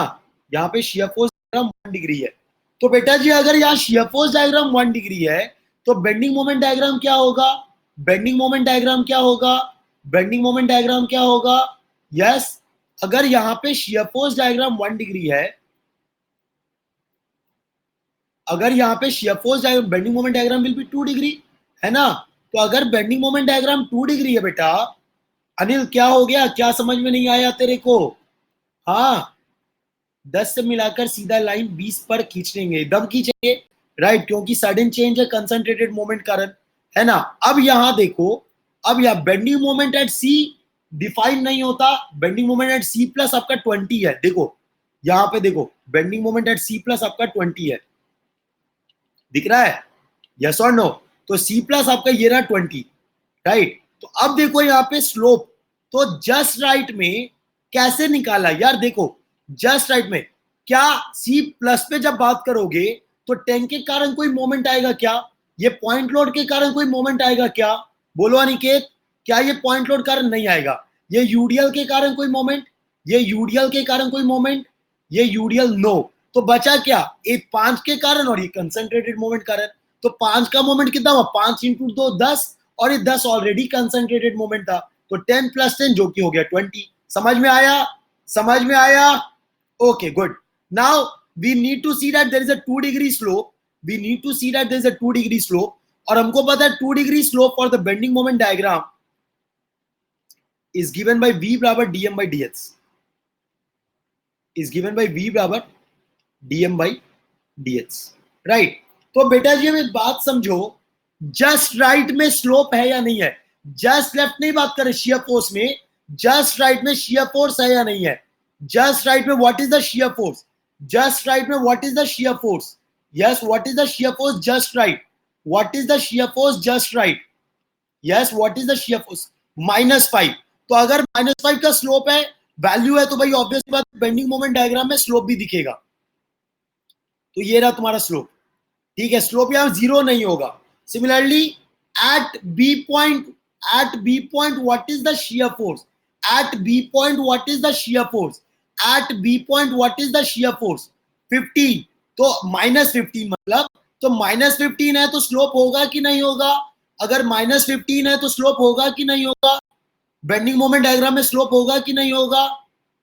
यहां पे शियर फोर्स डायग्राम 1 डिग्री है। तो बेटा जी अगर यहाँ शियर फोर्स डायग्राम 1 डिग्री है तो बेंडिंग मोमेंट डायग्राम क्या होगा? बेंडिंग मोमेंट डायग्राम क्या होगा? बेंडिंग मोमेंट डायग्राम क्या होगा? यस, अगर यहाँ पे शियर फोर्स डायग्राम 1 डिग्री है, अगर यहाँ पे shear force diagram, bending moment diagram will be 2 degree, है ना? तो अगर बेंडिंग मोमेंट डायग्राम 2 डिग्री है बेटा, अनिल क्या हो गया? क्या समझ में नहीं आया तेरे को? हाँ, 10 से मिलाकर सीधा लाइन 20 पर खींच लेंगे, एकदम खींचेंगे, राइट, क्योंकि सडन चेंज है कंसंट्रेटेड मोमेंट कारण, है ना। अब यहां देखो, अब यहां bending moment at C define नहीं होता, bending moment at C plus आपका 20 है, देखो यहां पे देखो bending moment at C plus आपका 20 है, दिख रहा है, यस और नो। तो सी प्लस आपका ये रहा 20, राइट। तो अब देखो यहाँ पे स्लोप, तो जस्ट राइट में कैसे निकाला यार, देखो जस्ट राइट में क्या सी प्लस पे जब बात करोगे तो 10 के कारण कोई मोमेंट आएगा क्या, ये पॉइंट लोड के कारण कोई मोमेंट आएगा क्या, बोलो अनिकेत, क्या ये पॉइंट लोड कारण नहीं आएगा, ये यूडीएल के कारण कोई मोमेंट, ये यूडीएल के कारण कोई मोमेंट, ये यूडीएल नो, तो बचा क्या, एक 5 के कारण और ये कंसंट्रेटेड मोमेंट कारण। तो 5 का मोमेंट कितना हुआ, 5 इंटू 2 10, और ये 10 ऑलरेडी कंसंट्रेटेड मोमेंट था, तो 10 प्लस 10 जो कि हो गया 20। समझ में आया, समझ में आया, okay good. Now we need to see that there is a 2 degree slope, we need to see that there is a 2 degree slope, और हमको पता है 2 degree slope for the bending moment diagram is given by v बराबर dm by dx, is given by v बराबर dm by dx, right. तो बेटा जी एक बात समझो, जस्ट राइट में स्लोप है या नहीं है, जस्ट लेफ्ट नहीं बात करें, शियर फोर्स में जस्ट राइट में शियर फोर्स है या नहीं है, जस्ट राइट में what is the shear force, just right में what is the shear force, yes what is the shear force just right, what is the shear force just right, yes what is the shear force -5। तो अगर -5 का slope है, value है, तो भाई obviously बात bending moment diagram में slope भी दिखेगा, तो ये रहा तुम्हारा स्लोप, ठीक है, स्लोप यहां 0 नहीं होगा। Similarly at B point, at B point what is the shear force, at B point what is the shear force, at B point what is the shear force 15, तो -15 मतलब, तो -15 है तो स्लोप होगा कि नहीं होगा, अगर -15 है तो स्लोप होगा कि नहीं होगा, बेंडिंग मोमेंट डायग्राम में स्लोप होगा कि नहीं होगा,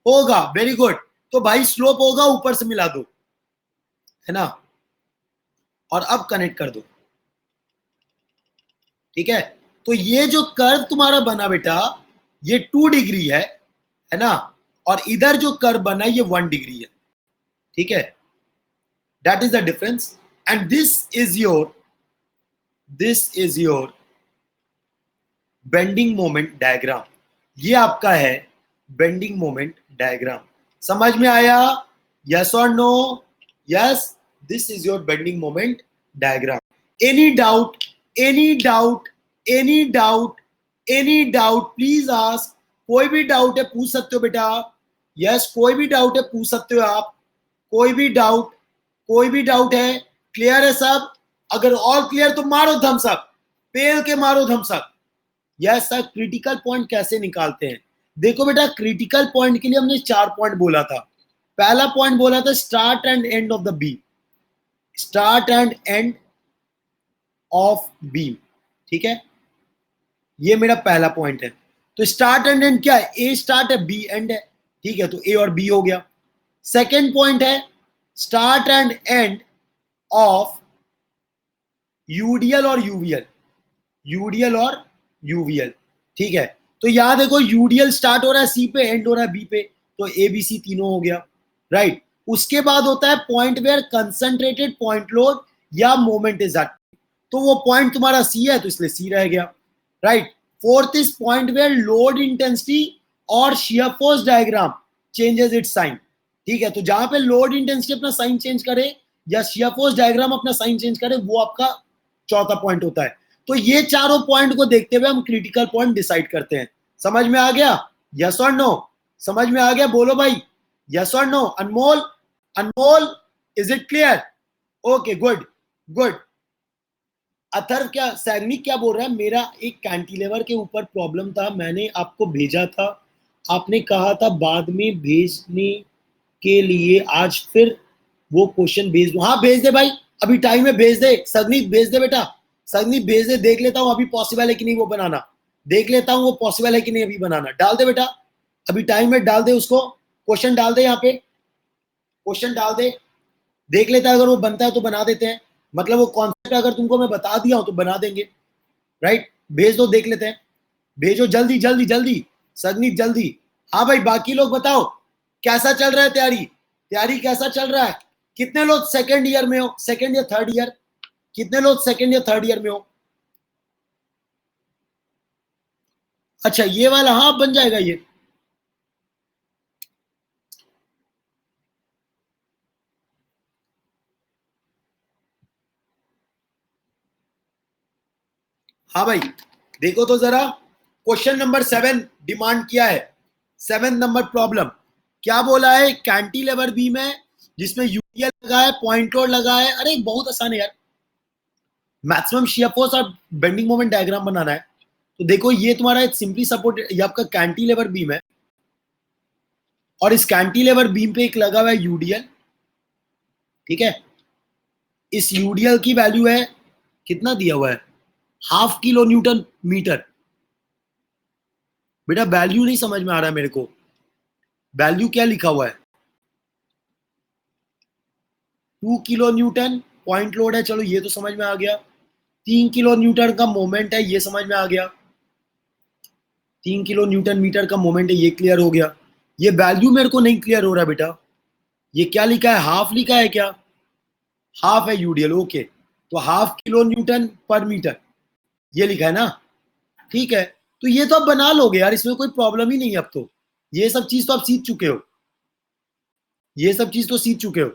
होगा, वेरी गुड। तो भाई स्लोप होगा, ऊपर से मिला दो, है ना, और अब कनेक्ट कर दो, ठीक है। तो ये जो कर्व तुम्हारा बना बेटा, ये 2 डिग्री है ना, और इधर जो कर्व बना ये 1 डिग्री है, ठीक है, that is the difference. And this is your bending moment diagram, ये आपका है बेंडिंग मोमेंट डायग्राम। समझ में आया, यस और no, yes, this is your bending moment diagram. Any doubt, any doubt, any doubt, any doubt please ask, कोई भी doubt है पूछ सकते हो बेटा, यस कोई भी डाउट है पूछ सकते हो आप, कोई भी डाउट, कोई भी डाउट है, क्लियर है सब, अगर ऑल क्लियर तो मारो थम्स अप, पेल के मारो thumbs up. Yes sir, critical point कैसे निकालते हैं, देखो बेटा क्रिटिकल पॉइंट के लिए हमने 4 पॉइंट बोला था। पहला पॉइंट बोला था start and end of the beam, start and end of beam, ठीक है, ये मेरा पहला पॉइंट है। तो स्टार्ट एंड एंड क्या है, ए स्टार्ट है बी एंड है, ठीक है, तो ए और बी हो गया। सेकेंड पॉइंट है start and end of UDL और यूवीएल, यूडीएल और यूवीएल, ठीक है। तो यहां देखो यूडीएल स्टार्ट हो रहा है सी पे, एंड हो रहा है बी पे, तो ए बी सी तीनों हो गया, राइट। उसके बाद होता है point where concentrated point load या मोमेंट इज एक्टिव, तो वो पॉइंट तुम्हारा सी है तो इसलिए सी रह गया, right. Fourth is point where load intensity और shear force diagram changes its sign, ठीक है, तो जहां पे लोड इंटेंसिटी अपना साइन चेंज करे या शियर फोर्स डायग्राम अपना साइन चेंज करे, वो आपका चौथा पॉइंट होता है। तो ये चारों पॉइंट को देखते हुए हम क्रिटिकल पॉइंट डिसाइड करते हैं। समझ में आ गया, यस और नो, समझ में आ गया, बोलो भाई यस और no. Anmol, Anmol is it clear, okay good good. Atharva क्या, सैनिक क्या बोल रहा है, मेरा एक कैंटिलीवर के ऊपर प्रॉब्लम था, मैंने आपको भेजा था, आपने कहा था बाद में भेजने के लिए, आज फिर वो क्वेश्चन भेज दो, हाँ भेज दे भाई, अभी टाइम है, भेज दे, सगनीत भेज दे बेटा, सगनीत भेज दे, देख लेता हूं अभी पॉसिबल है कि नहीं वो बनाना, देख लेता हूं वो पॉसिबल है कि नहीं अभी बनाना, डाल दे बेटा, अभी टाइम है, डाल दे उसको, क्वेश्चन डाल दे, यहाँ पे क्वेश्चन डाल दे, देख लेता है, अगर वो बनता है तो बना देते हैं, मतलब वो कॉन्सेप्ट अगर तुमको मैं बता दिया हूं तो बना देंगे, राइट, भेज दो, देख लेते हैं, भेजो जल्दी जल्दी जल्दी, सगनीत जल्दी। हाँ भाई बाकी लोग बताओ कैसा चल रहा है तैयारी, तैयारी कैसा चल रहा है? कितने लोग सेकेंड ईयर में हो, सेकेंड या थर्ड ईयर? कितने लोग सेकेंड या थर्ड ईयर में हो? अच्छा ये वाला, हाँ बन जाएगा ये। हाँ भाई देखो तो जरा, क्वेश्चन नंबर 7 डिमांड किया है। 7 नंबर प्रॉब्लम क्या बोला है? कैंटिलीवर बीम है जिसमें यूटीएल लगा है, पॉइंट लोड लगा है। अरे बहुत आसान है यार, मैक्सिमम शियर फोर्स और बेंडिंग मोमेंट डायग्राम बनाना है। तो देखो ये तुम्हारा एक सिंपली सपोर्ट, ये आपका कैंटिलीवर बीम है और इस कैंटिलीवर बीम पे एक लगा हुआ है यूडीएल। ठीक है, इस यूडीएल की वैल्यू है, कितना दिया हुआ है? 0.5 किलो न्यूटन मीटर। बेटा वैल्यू नहीं समझ में आ रहा है मेरे को, वैल्यू क्या लिखा हुआ है? 2 किलो न्यूटन पॉइंट लोड है, चलो ये तो समझ में आ गया। 3 किलो न्यूटन का मोमेंट है, ये समझ में आ गया। 3 किलो न्यूटन मीटर का मोमेंट है, ये क्लियर हो गया। ये वैल्यू मेरे को नहीं क्लियर हो रहा बेटा, ये क्या लिखा है? हाफ लिखा है क्या? हाफ है यूडीएल, ओके। तो 0.5 किलो न्यूटन पर मीटर ये लिखा है ना? ठीक है, तो ये तो आप बना लोगे यार, इसमें कोई प्रॉब्लम ही नहीं है। अब तो ये सब चीज तो आप सीख चुके हो, ये सब चीज तो सीख चुके हो।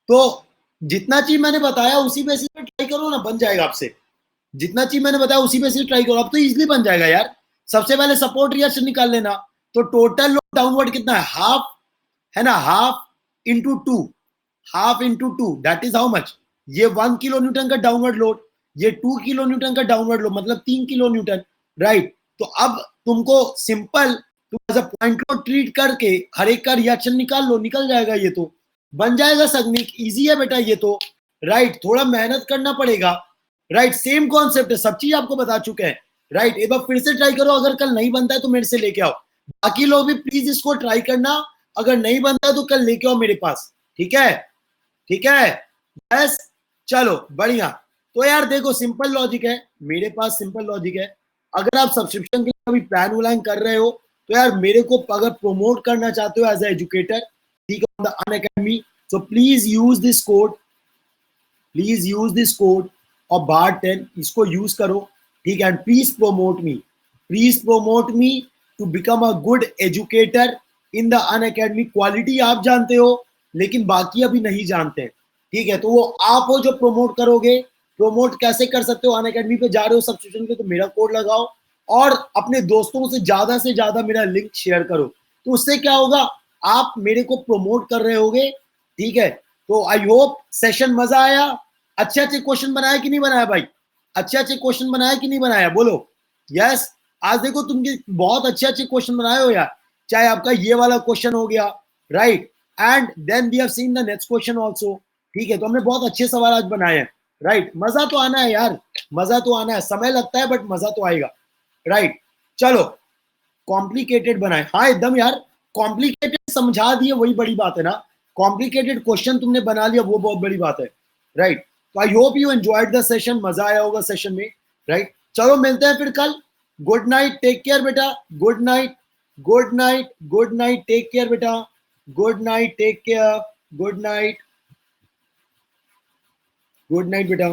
तो जितना चीज मैंने बताया उसी बेसिस पे ट्राई करो ना, बन जाएगा आपसे। जितना चीज मैंने बताया उसी बेसिस ट्राई करो, अब तो इजीली बन जाएगा यार। सबसे पहले सपोर्ट रिएक्शन निकाल लेना। तो टोटल लोड डाउनवर्ड कितना है? हाफ है ना, half into two, half into two that is how much? ये 1 किलो न्यूटन का डाउनवर्ड लोड, ये 2 किलो न्यूटन का डाउनवर्ड लोड, मतलब 3 किलो न्यूटन, राइट। तो अब तुमको सिंपल तुम as a point load treat करके हर एक का रिएक्शन निकाल लो, निकल जाएगा। ये तो बन जाएगा सगनिक, इजी है बेटा ये तो, राइट। थोड़ा मेहनत करना पड़ेगा, राइट। सेम कॉन्सेप्ट है, सब चीज आपको बता चुके हैं, राइट। एक बार फिर से ट्राई करो, अगर कल नहीं बनता है तो मेरे से लेके आओ। बाकी लोग भी प्लीज इसको ट्राई करना, अगर नहीं बनता है तो कल लेके आओ मेरे पास, ठीक है? ठीक है, यस। चलो बढ़िया। तो यार देखो सिंपल लॉजिक है, मेरे पास सिंपल लॉजिक है। अगर आप सब्सक्रिप्शन के लिए अभी प्लान व्लान कर रहे हो तो यार मेरे को अगर प्रमोट करना चाहते हो एज ए एजुकेटर, ठीक है, on the Unacademy, so please use this code, please use this code और BAR10 इसको यूज करो, ठीक है। And please promote me, please promote me to become a good educator in the Unacademy. Quality आप जानते हो लेकिन बाकी अभी नहीं जानते, ठीक है। तो वो आप हो जो प्रमोट करोगे। प्रमोट कैसे कर सकते हो? अनअकैडमी पे जा रहे हो सब्सक्रिप्शन पे तो मेरा कोड लगाओ और अपने दोस्तों से ज्यादा मेरा लिंक शेयर करो। तो उससे क्या होगा, आप मेरे को प्रमोट कर रहे होगे, ठीक है। तो आई होप सेशन मजा आया। अच्छे अच्छे क्वेश्चन बनाया कि नहीं बनाया भाई? अच्छे अच्छे क्वेश्चन बनाया कि नहीं बनाया? बोलो यस। आज देखो तुम बहुत अच्छे अच्छे क्वेश्चन बनाए हो यार, चाहे आपका ये वाला क्वेश्चन हो गया, right. And then we have seen the next question also, ठीक है। तो हमने बहुत अच्छे सवाल आज बनाए हैं, राइट। मजा तो आना है यार, मजा तो आना है, समय लगता है बट मजा तो आएगा, राइट। चलो कॉम्प्लिकेटेड बनाए, हाँ एकदम यार, कॉम्प्लिकेटेड समझा दिए वही बड़ी बात है ना। कॉम्प्लिकेटेड क्वेश्चन तुमने बना लिया वो बहुत बड़ी बात है, राइट। तो I hope you enjoyed the session, मजा आया होगा सेशन में, राइट। चलो मिलते हैं फिर कल। गुड नाइट, टेक केयर बेटा, good night, good night, good night, take care बेटा, good night, take care, good night, good night बेटा।